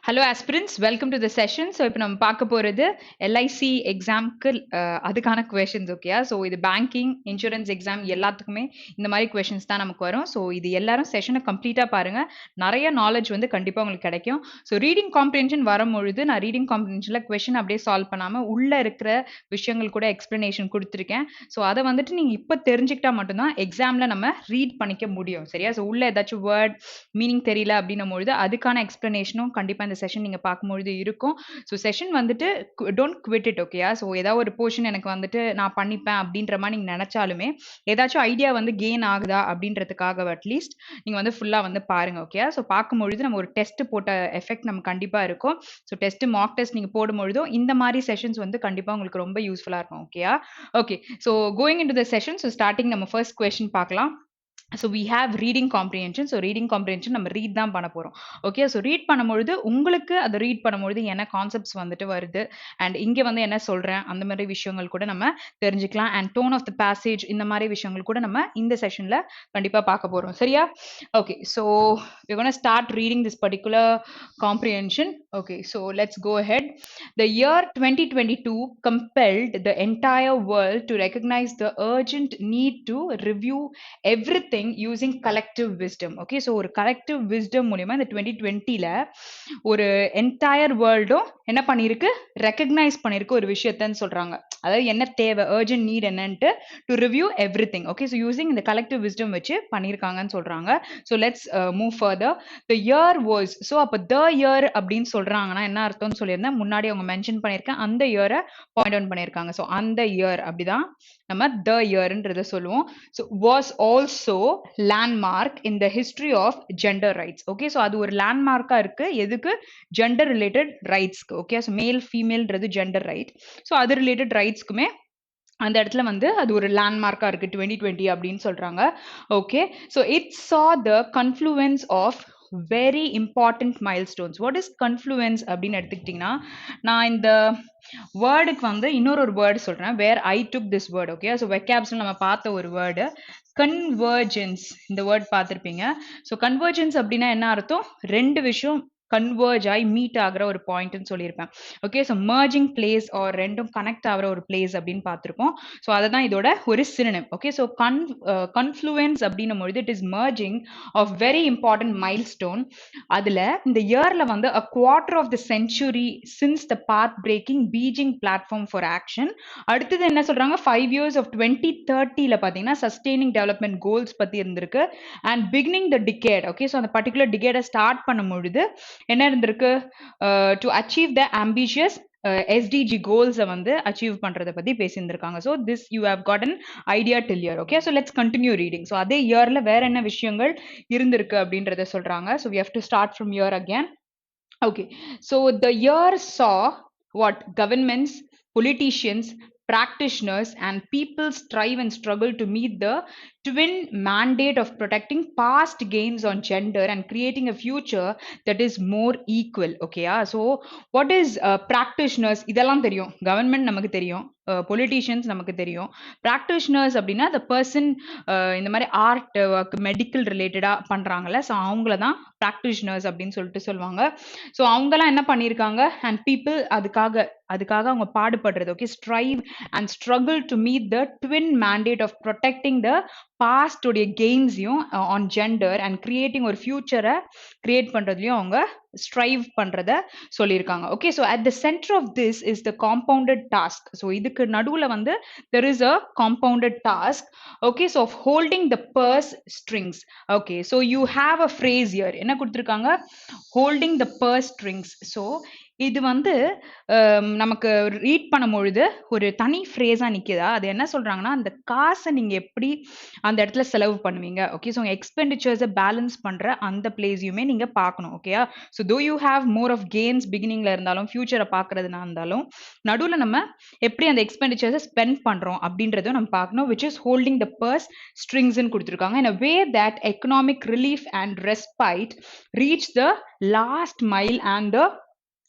Hello aspirants, welcome to the session. So இப்போ நம்ம பார்க்க போகிறது எல்ஐசி எக்ஸாம்க்கு அதுக்கான கொஷின்ஸ். ஓகேயா? ஸோ இது பேங்கிங், இன்சூரன்ஸ் எக்ஸாம் எல்லாத்துக்குமே இந்த மாதிரி கொஷின்ஸ் தான் நமக்கு வரும். ஸோ இது எல்லாரும் செஷனை கம்ப்ளீட்டாக பாருங்கள். நிறைய நாலேஜ் வந்து கண்டிப்பாக உங்களுக்கு கிடைக்கும். ஸோ ரீடிங் காம்ப்ரிஹென்ஷன் வரும்பொழுது நான் ரீடிங் காம்ப்ரிஹென்ஷனில் கொஷின் அப்படியே சால்வ் பண்ணாமல் உள்ளே இருக்கிற விஷயங்கள் கூட எக்ஸ்ப்ளனேஷன் கொடுத்துருக்கேன். ஸோ அதை வந்துட்டு நீங்கள் இப்போ தெரிஞ்சுக்கிட்டா மட்டும்தான் எக்ஸாமில் நம்ம ரீட் பண்ணிக்க முடியும். சரியா? ஸோ உள்ள ஏதாச்சும் வேர்ட் மீனிங் தெரியல அப்படின்னும் பொழுது அதுக்கான எக்ஸ்ப்ளனேஷனும் கண்டிப்பாக இந்த செஷன் நீங்கள் பார்க்கும்பொழுது இருக்கும். ஸோ செஷன் வந்துட்டு டோன்ட் குவிட் இட். ஓகேயா? ஸோ ஏதாவது ஒரு போர்ஷன் எனக்கு வந்துட்டு நான் பண்ணிப்பேன் அப்படின்ற மாதிரி நீங்கள் நினச்சாலுமே ஏதாச்சும் ஐடியா வந்து கெயின் ஆகுதா அப்படின்றதுக்காக அட்லீஸ்ட் நீங்கள் வந்து ஃபுல்லாக வந்து பாருங்க. ஓகேயா? ஸோ பார்க்கும்பொழுது நம்ம ஒரு டெஸ்ட் போட்ட எஃபெக்ட் நம்ம கண்டிப்பாக இருக்கும். ஸோ டெஸ்ட் மார்க் டெஸ்ட் நீங்கள் போடும்பொழுதும் இந்த மாதிரி செஷன்ஸ் வந்து கண்டிப்பாக உங்களுக்கு ரொம்ப யூஸ்ஃபுல்லாக இருக்கும். ஓகேயா? Okay, so going into the session. So starting நம்ம ஃபர்ஸ்ட் கொஸ்டின் பார்க்கலாம். So we have reading comprehension. So reading comprehension நம்ம ரீட் தான் பண்ண போகிறோம். ஓகே, ஸோ ரீட் பண்ணும்பொழுது உங்களுக்கு அதை ரீட் பண்ணும்பொழுது என்ன கான்செப்ட்ஸ் வந்துட்டு வருது அண்ட் இங்கே வந்து என்ன சொல்கிறேன் அந்த மாதிரி விஷயங்கள் கூட நம்ம தெரிஞ்சுக்கலாம். And tone of the passage இந்த மாதிரி விஷயங்கள் கூட நம்ம இந்த செஷனில் கண்டிப்பாக பார்க்க போகிறோம். சரியா? Okay, so we're going to start reading this particular comprehension. Okay, so let's go ahead. The year 2022 compelled the entire world to recognize the urgent need to review everything using collective wisdom. Okay, so ஒரு collective wisdom மூலமா இந்த 2020ல ஒரு entire வேர்ல்டும் என்ன பண்ணிருக்கு, recognise பண்ணிருக்கு ஒரு விஷயத்தன்னு சொல்றாங்க. அதாவது என்ன தேவை, அர்ஜென்ட் நீட் என்னன்ட்டு to review every thing. Okay, so using இந்த கலெக்டிவ் விஸ்டம் வச்சு பண்ணியிருக்காங்கன்னு சொல்றாங்க. So let's move further. The year was, so அப்போ த இயர் அப்படின்னு சொல்றாங்கன்னா என்ன அர்த்தம்னு சொல்லியிருந்தேன் முன்னாடி அவங்க மென்ஷன் பண்ணியிருக்கேன். அந்த இயரை பாயிண்ட் அவுட் பண்ணியிருக்காங்க. ஸோ அந்த இயர் அப்படிதான் நம்ம த இயர்ன்றதை சொல்லுவோம். So was also landmark in the history of gender rights. Okay, so அது ஒரு லேண்ட்மார்க்காக இருக்கு எதுக்கு, ஜெண்டர் ரிலேட்டட் ரைட்ஸ்க்கு. ஓகே, ஸோ மேல் ஃபீமேல்ன்றது ஜெண்டர் ரைட். ஸோ அது ரிலேட்டட் ரைட்ஸ்க்குமே அந்த இடத்துல வந்து அது ஒரு லேண்ட்மார்க்காக இருக்குது 2020 அப்படின்னு சொல்கிறாங்க. ஓகே, ஸோ இட் சா the confluence of very important milestones. What is confluence அப்படின்னு எடுத்துக்கிட்டிங்கன்னா, நான் இந்த வேர்டுக்கு வந்து இன்னொரு வேர்டு சொல்கிறேன், where I took this word. Okay, so வெக்காப்ஸில் நம்ம பார்த்த ஒரு வேர்டு கன்வர்ஜென்ஸ். இந்த வேர்ட் பார்த்துருப்பீங்க. ஸோ கன்வர்ஜென்ஸ் அப்படின்னா என்ன அர்த்தம், ரெண்டு விஷயம் கன்வர்ஜ் ஆகி மீட் ஆகிற ஒரு பாயிண்ட்னு சொல்லியிருப்பேன். Okay, so merging place or ரெண்டும் கனெக்ட் ஆகிற ஒரு பிளேஸ் அப்படின்னு பார்த்துருப்போம். ஸோ அதை தான் இதோட ஒரு சினோனிம். ஓகே, ஸோ கன்ஃப்ளூயன்ஸ் அப்படின்னும் பொழுது it is merging of very important milestone. அதில் இந்த இயரில் வந்து a quarter of the century since the path breaking Beijing platform for action. அடுத்தது என்ன சொல்கிறாங்க, 5 years of 2030ல பார்த்தீங்கன்னா சஸ்டெய்னிங் டெவலப்மெண்ட் கோல்ஸ் பற்றி இருந்திருக்கு. And beginning the decade. Okay, so அந்த பர்டிகுலர் டிகேடை ஸ்டார்ட் பண்ணும் பொழுது என்ன இருந்திருக்கு, to achieve the ambitious SDG கோல்ஸை வந்து அச்சீவ் பண்றதை பத்தி பேசியிருந்திருக்காங்க. So this you have got an idea till year. Okay, so let's continue reading. So அதே இயர்ல வேற என்ன விஷயங்கள் இருந்திருக்கு அப்படின்றத சொல்றாங்க. So we have to start from year again. Okay, so the year saw what governments, politicians, practitioners, and people strive and struggle to meet the twin mandate of protecting past gains on gender and creating a future that is more equal. Okay, so what is practitioners? இதெல்லாம் தெரியும், government நமக்கு தெரியும், politicians நமக்கு தெரியும். Practitioners அப்படின்னா the person இந்த மாதிரி art work medical ரிலேட்டடாக பண்ணுறாங்கல்ல, ஸோ அவங்கள தான் ப்ராக்டிஷனர்ஸ் அப்படின்னு சொல்லிட்டு சொல்லுவாங்க. ஸோ அவங்கெல்லாம் என்ன பண்ணியிருக்காங்க, அண்ட் பீப்புள் அதுக்காக அவங்க பாடுபடுறது. Okay, strive and struggle to meet the twin mandate of protecting the பாஸ்டோடைய கெயின்ஸையும் ஆன் ஜெண்டர் அண்ட் கிரியேட்டிங் ஒரு ஃபியூச்சரை கிரியேட் பண்ணுறதுலையும் அவங்க ஸ்ட்ரைவ் பண்ணுறத சொல்லியிருக்காங்க. Okay, so at the centre of this is the compounded task. So இதுக்கு நடுவில் வந்து there is a compounded task. Okay, so of holding the purse strings. Okay, so you have a phrase here, என்ன கொடுத்துருக்காங்க, holding the purse strings. So இது வந்து நமக்கு read பண்ணும்பொழுது ஒரு தனி ஃப்ரேஸாக நிற்குதா, அது என்ன சொல்கிறாங்கன்னா, அந்த காசை நீங்கள் எப்படி அந்த இடத்துல செலவு பண்ணுவீங்க. ஓகே, ஸோ எக்ஸ்பெண்டிச்சர்ஸை பேலன்ஸ் பண்ணுற அந்த பிளேஸையுமே நீங்கள் பார்க்கணும். ஓகேயா, so though you have more of gains பிகினிங்ல இருந்தாலும் ஃபியூச்சரை பார்க்கறதுனா இருந்தாலும் நடுவில் நம்ம எப்படி அந்த எக்ஸ்பெண்டிச்சர்ஸை ஸ்பெண்ட் பண்ணுறோம் அப்படின்றதும் நம்ம பார்க்கணும். Which is holding the purse ஸ்ட்ரிங்ஸ்ன்னு கொடுத்துருக்காங்க. In a way that economic relief and respite reach the last mile and the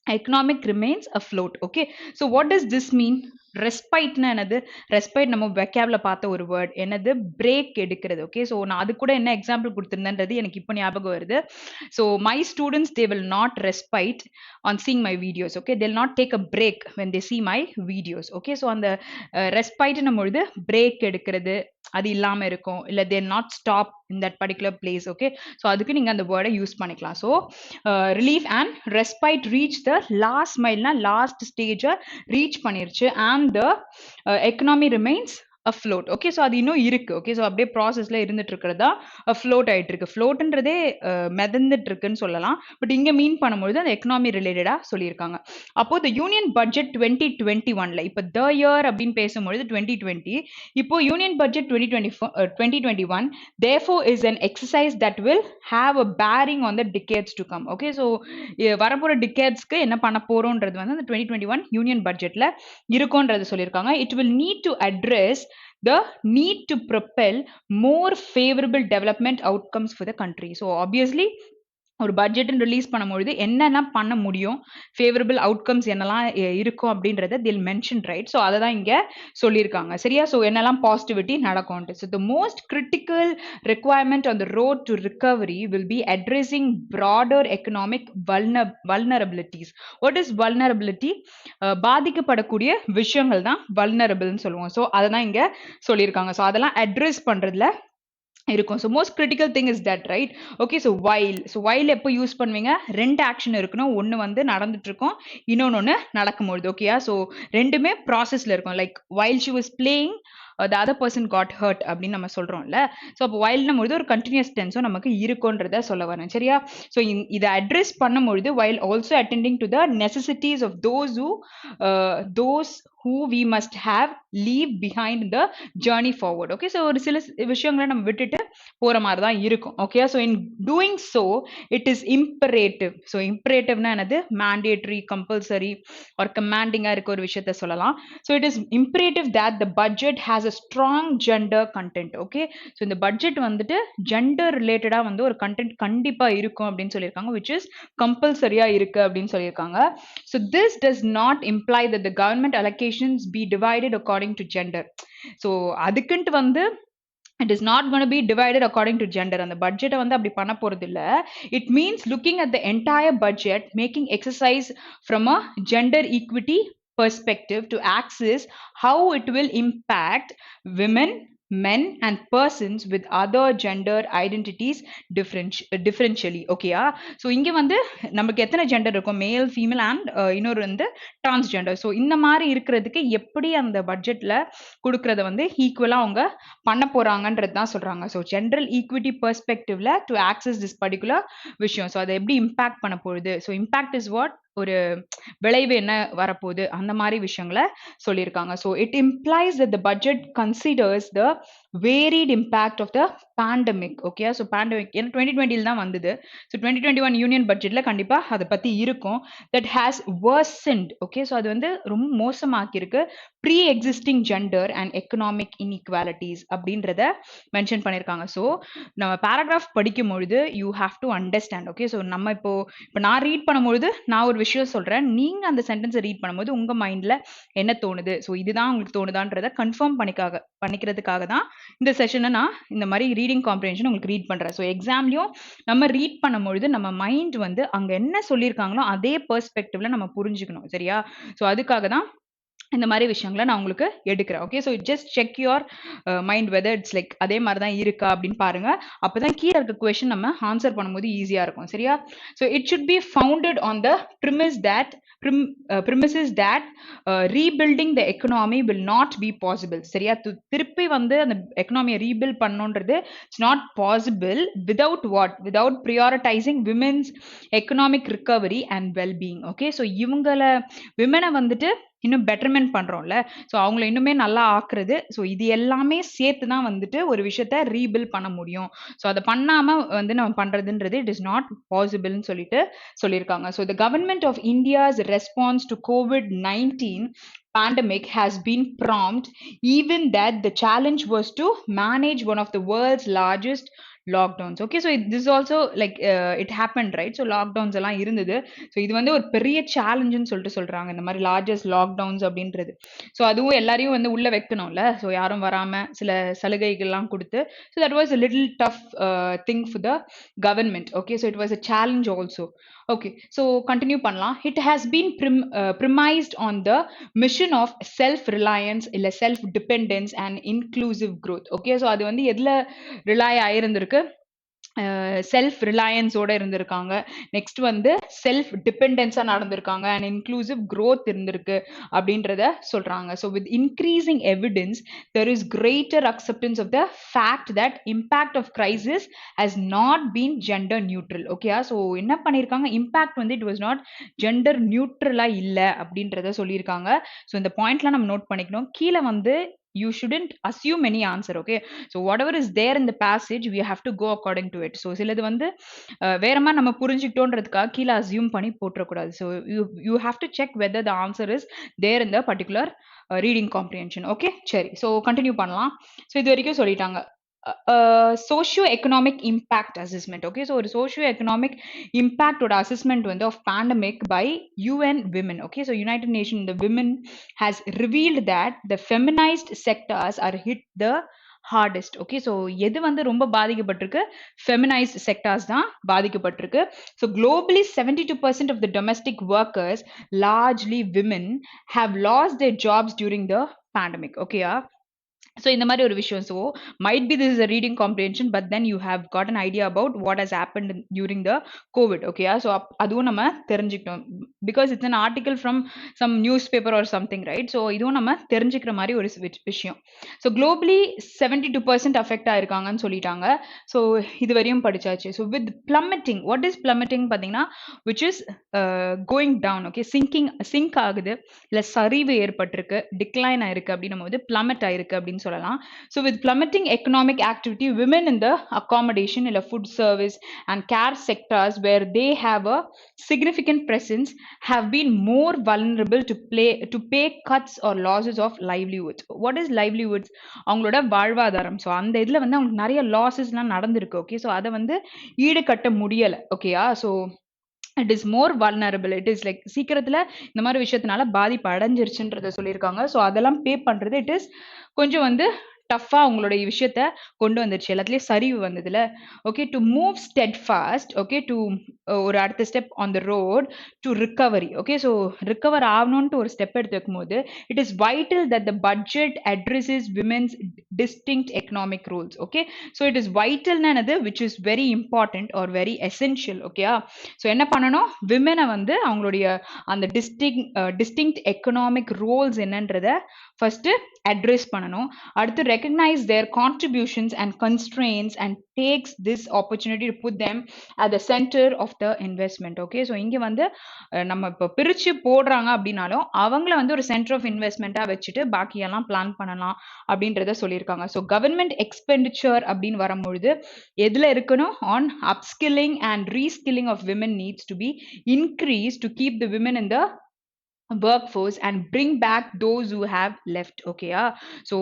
economic remains afloat. Okay, so what does this mean? ரெஸ்பைட்னா என்னது? ரெஸ்பைட் நம்ம வெக்காப்ல பார்த்த ஒரு வேர்ட். என்னது? பிரேக் எடுக்கிறது. Okay. So நான் அது கூட என்ன எக்ஸாம்பிள் குடுத்திருந்தேன்றது எனக்கு இப்போ ஞாபகம் வருது. So my students they will not respite on seeing my videos. Okay. They will not take a break when they see my videos. Okay. So அந்த ரெஸ்பைட்ன்னும் பொழுது பிரேக் எடுக்கிறது அது இல்லாம இருக்கும். இல்ல they not stop in that particular place. Okay. So அதுக்கு நீங்க அந்த வேர்டை யூஸ் பண்ணிக்கலாம். So relief and respite reach the லாஸ்ட் மைல்னா லாஸ்ட் ஸ்டேஜை ரீச் பண்ணிருச்சு and the economy remains afloat. Okay. So அது இன்னும் இருக்கு. ஓகே. ஸோ அப்படியே ப்ராசஸ்ல இருந்துட்டு இருக்கிறதா ஃப்ளோட் ஆயிட்டு இருக்கு. ஃப்ளோட்ன்றதே மிதந்துட்டு இருக்குன்னு சொல்லலாம். பட் இங்க மீன் பண்ணும்போது அந்த எக்கனாமி ரிலேட்டடா சொல்லியிருக்காங்க. அப்போ த யூனியன் பட்ஜெட் 2021ல இப்போ த இயர் அப்படின்னு பேசும்பொழுது 2020, இப்போ union budget 2021 therefore is an exercise that will have a bearing on the decades to come. Okay. So வரப்போற டிகேட்ஸ்க்கு என்ன பண்ண போறோம்ன்றது வந்து அந்த 2021 யூனியன் பட்ஜெட்ல இருக்கும்ன்றது சொல்லியிருக்காங்க. It will need to address the need to propel more favorable development outcomes for the country. So obviously ஒரு பட்ஜெட்னு release பண்ணும்பொழுது என்னென்ன பண்ண முடியும், ஃபேவரபிள் அவுட்கம்ஸ் என்னெல்லாம் இருக்கும் அப்படின்றத தில் மென்ஷன், ரைட்? ஸோ அதை தான் இங்கே சொல்லியிருக்காங்க. சரியா? ஸோ என்னெல்லாம் பாசிட்டிவிட்டி நடக்கும்ட்டு. So the most critical requirement on the road to recovery will be addressing broader economic vulnerabilities. What is vulnerability? பாதிக்கப்படக்கூடிய விஷயங்கள் தான் வல்னரபிள்னு சொல்லுவோம். ஸோ அதை தான் இங்கே சொல்லியிருக்காங்க. ஸோ அதெல்லாம் அட்ரெஸ் பண்ணுறதுல இருக்கும். So most critical thing is that, right? Okay. So while எப்போ யூஸ் பண்ணுவீங்க? ரெண்டு ஆக்ஷன் இருக்கணும். ஒன்று வந்து நடந்துட்டு இருக்கும், இன்னொன்று நடக்கும்பொழுது. ஓகேயா? ஸோ ரெண்டுமே ப்ராசஸ்ல இருக்கும். Like while she was playing the other person got hurt அப்படின்னு நம்ம சொல்றோம்ல. ஸோ அப்போ வைல்னும் பொழுது ஒரு கண்டினியூஸ் டென்ஸும் நமக்கு இருக்குன்றத சொல்ல வரேன். சரியா? ஸோ இதை அட்ரெஸ் பண்ணும்பொழுது while also attending to the necessities of those who we must have leave behind the journey forward. Okay. So ஒரு சில விஷயங்களை நம்ம விட்டுட்டு போற மாதிரி தான் இருக்கும். Okay. So in doing so it is imperative. ஸோ இம்பரேட்டிவ்னா என்னது? மேண்டேட்ரி, கம்பல்சரி ஒரு கமாண்டிங்காக இருக்க ஒரு விஷயத்த சொல்லலாம். So it is imperative that the budget has a strong gender content. Okay. So இந்த பட்ஜெட் வந்துட்டு ஜெண்டர் ரிலேட்டடாக வந்து ஒரு கண்டென்ட் கண்டிப்பாக இருக்கும் அப்படின்னு சொல்லியிருக்காங்க, விச் இஸ் கம்பல்சரியாக இருக்கு அப்படின்னு சொல்லியிருக்காங்க. So this does not imply that the government allocations be divided according to gender. So அதுக்குன்ட்டு வந்து it is not going to be divided according to gender. அந்த பட்ஜெட்டை வந்து அப்படி பண்ண போறது இல்ல. It means looking at the entire budget, making exercise from a gender equity perspective to access how it will impact women, men and persons with other gender identities differentially. ஓகேயா? So இங்கே வந்து நமக்கு எத்தனை ஜெண்டர் இருக்கும்? மேல், female and இன்னொரு வந்து transgender. So இந்த மாதிரி இருக்கிறதுக்கு எப்படி அந்த பட்ஜெட்ல கொடுக்கறத வந்து ஈக்குவலாக அவங்க பண்ண போறாங்கன்றது தான் சொல்றாங்க. ஸோ ஜென்ரல் ஈக்விட்டி பெர்ஸ்பெக்டிவ்ல டு ஆக்சஸ் திஸ் பர்டிகுலர் விஷயம். ஸோ அதை எப்படி இம்பாக்ட் பண்ண போகுது? So impact is what? ஒரு விளைவு என்ன வரப்போகுது அந்த மாதிரி விஷயங்களை சொல்லியிருக்காங்க. So it implies that the budget considers the varied impact of the pandemic. Okay. So pandemic ஏன்னா 2020 தான் வந்தது. ஸோ 2021 யூனியன் பட்ஜெட்ல கண்டிப்பாக அதை பற்றி இருக்கும். That has worsened. Okay. So அது வந்து ரொம்ப மோசமாக்கியிருக்கு pre existing gender and economic inequalities அப்படின்றத மென்ஷன் பண்ணியிருக்காங்க. ஸோ நம்ம பேராகிராஃப் படிக்கும் பொழுது you have to understand. Okay. So நம்ம இப்போ நான் ரீட் பண்ணும்பொழுது நான் ஒரு விஷயம் சொல்கிறேன், நீங்கள் அந்த சென்டென்ஸை ரீட் பண்ணும்போது உங்கள் மைண்டில் என்ன தோணுது, ஸோ இதுதான் உங்களுக்கு தோணுதான்றதை கன்ஃபார்ம் பண்ணிக்கிறதுக்காக தான் இந்த செஷனை நான் இந்த மாதிரி ரீடிங் காம்ப்ரிஹென்ஷன் உங்களுக்கு ரீட் பண்ணுறேன். ஸோ எக்ஸாம்லையும் நம்ம ரீட் பண்ணும்பொழுது நம்ம மைண்ட் வந்து அங்கே என்ன சொல்லியிருக்காங்களோ அதே பெர்ஸ்பெக்டிவ்ல நம்ம புரிஞ்சுக்கணும். சரியா? ஸோ அதுக்காக தான் இந்த மாதிரி விஷயங்களை நான் உங்களுக்கு எடுக்கிறேன். Okay. So just check your mind whether it's like அதே மாதிரி தான் இருக்கா அப்படின்னு பாருங்க. அப்போதான் கீழே இருக்க கொஸ்டின் நம்ம ஆன்சர் பண்ணும்போது ஈஸியாக இருக்கும். சரியா? So it should be founded on the premises that rebuilding the economy will not be possible. சரியா? திருப்பி வந்து அந்த எக்கனாமியை ரீபில்ட் பண்ணணுன்றது it's not possible without what? Without prioritizing women's economic recovery and well-being. Okay. So இவங்களை விமனை வந்துட்டு இன்னும் பெட்டர்மெண்ட் பண்ணுறோம்ல, ஸோ அவங்கள இன்னுமே நல்லா ஆக்குறது. ஸோ இது எல்லாமே சேர்த்து தான் வந்துட்டு ஒரு விஷயத்த ரீபில்ட் பண்ண முடியும். ஸோ அதை பண்ணாமல் வந்து நம்ம பண்ணுறதுன்றது இட் இஸ் நாட் பாசிபிள்னு சொல்லியிருக்காங்க. So the government of India's response to COVID-19 pandemic has been prompt, even that the challenge was to manage one of the world's largest lockdowns. Okay. So this also like it happen right. So lockdowns எல்லாம் இருந்தது. So இது வந்து ஒரு பெரிய சேலஞ்சுன்னு சொல்லிட்டு சொல்றாங்க. இந்த மாதிரி லார்ஜஸ்ட் லாக்டவுன்ஸ் அப்படின்றது. ஸோ அதுவும் எல்லாரையும் வந்து உள்ள வைக்கணும்ல. ஸோ யாரும் வராம சில சலுகைகள்லாம் கொடுத்து. So that was a little tough thing for the government. Okay. So it was a challenge also. Okay. So continue பண்ணலாம். It has been premised on the mission of self-reliance இல்ல self-dependence and inclusive growth. Okay. So அது வந்து எதுல rely ஆயிருந்திருக்கு? Self ரிலையன்ஸோட இருந்திருக்காங்க. Next வந்து self டிபெண்டன்ஸா நடந்திருக்காங்க and inclusive growth இருந்திருக்கு அப்படின்றத சொல்றாங்க. So with increasing evidence there is greater acceptance of the fact that impact of crisis has not been gender neutral. ஓகேயா. ஸோ என்ன பண்ணியிருக்காங்க, இம்பாக்ட் வந்து இட் வாஸ் நாட் ஜெண்டர் நியூட்ரலா இல்லை அப்படின்றத சொல்லியிருக்காங்க. ஸோ இந்த பாயிண்ட்லாம் நம்ம நோட் பண்ணிக்கணும். கீழே வந்து you shouldn't assume any answer. Okay. So whatever is there in the passage we have to go according to it. So சிலது வந்து வேறமா நம்ம புரிஞ்சுக்கிட்டோன்றதுக்காக கீழே அசியூம் பண்ணி போட்டுறக்கூடாது. So you have to check whether the answer is there in the particular reading comprehension. Okay. சரி. So continue பண்ணலாம். So இது வரைக்கும் சொல்லிட்டாங்க. socio-economic impact assessment. Okay. So ஒரு socio-economic impact ஓட assessment வந்து of pandemic by UN Women. Okay. So United Nations, the women has revealed that the feminized sectors are hit the hardest. Okay. So எது வந்து ரொம்ப பாதிக்கப்பட்டிருக்கு, feminized sectors தான் பாதிக்கப்பட்டிருக்கு. So globally 72% of the domestic workers, largely women, have lost their jobs during the pandemic. Okay. So இந்த மாதிரி ஒரு விஷயம். So might be this is a reading comprehension, but then you have got an idea about what has happened during the COVID. Okay. So அதுவும் நம்ம தெரிஞ்சுக்கணும். Because it's an article from some newspaper or something, right? So இதுவும் நம்ம தெரிஞ்சுக்கிற மாதிரி ஒரு விஷயம். So globally 72% affect ஆயிருக்காங்கன்னு சொல்லிட்டாங்க. So இது வரையும் படிச்சாச்சு. So with plummeting, what is plummeting பார்த்தீங்கன்னா which is going down. Okay. sink ஆகுது, இல்ல சரிவு ஏற்பட்டிருக்கு, டிக்ளைன் ஆயிருக்கு அப்படின்னு போது plummet ஆயிருக்கு அப்படின்னு சொல்லலாம். So with plummeting economic activity, women in the accommodation, food service and care sectors where they have a significant presence have been more vulnerable to pay cuts or losses of livelihoods. What is livelihoods? அவங்களோட வாழ்வாதாரம். So அந்த இதில் வந்து அவங்களுக்கு நிறைய லாஸஸ்லாம் நடந்திருக்கு. Okay. So அதை வந்து ஈடுகட்ட முடியலை. ஓகேயா. So it is more vulnerable. It is like சீக்கிரத்துல இந்த மாதிரி விஷயத்தினால பாதிப்பு அடைஞ்சிருச்சுன்றத சொல்லியிருக்காங்க. ஸோ அதெல்லாம் பே பண்றது இட் இஸ் கொஞ்சம் வந்து டஃபா உங்களுடைய விஷயத்த கொண்டு வந்துருச்சு. எல்லாத்துலயும் சரிவு வந்ததுல. Okay. To move steadfast. Okay. To ஒரு அடுத்த step on the road to recovery. Okay. So recover ஆகணும்ட்டு ஒரு ஸ்டெப் எடுத்து வைக்கும்போது it is vital that the budget addresses women's distinct economic roles. Okay. So it is வைட்டல்னது which is very important or very essential. ஓகேயா. So என்ன பண்ணணும், விமெனை வந்து அவங்களுடைய அந்த டிஸ்டிங்க்ட் எக்கனாமிக் ரோல்ஸ் என்னன்றத ஃபர்ஸ்ட் அட்ரஸ் பண்ணணும். அடுத்து recognize their contributions and constraints and takes this opportunity to put them at the center of the investment. Okay. so இங்க வந்து நம்ம இப்ப பிரிச்சு போடுறாங்க அப்படின்னாலும் அவங்கள வந்து ஒரு சென்டர் ஆஃப் இன்வெஸ்ட்மெண்ட்டா வச்சுட்டு பாக்கியெல்லாம் பிளான் பண்ணலாம் அப்படின்றத சொல்லியிருக்காங்க. ஸோ கவர்மெண்ட் எக்ஸ்பெண்டிச்சர் அப்படின்னு வரும்பொழுது எதுல இருக்கணும், on upskilling and reskilling of women needs to be increased to keep the women in the workforce and bring back those who have left. ஓகேயா. ஸோ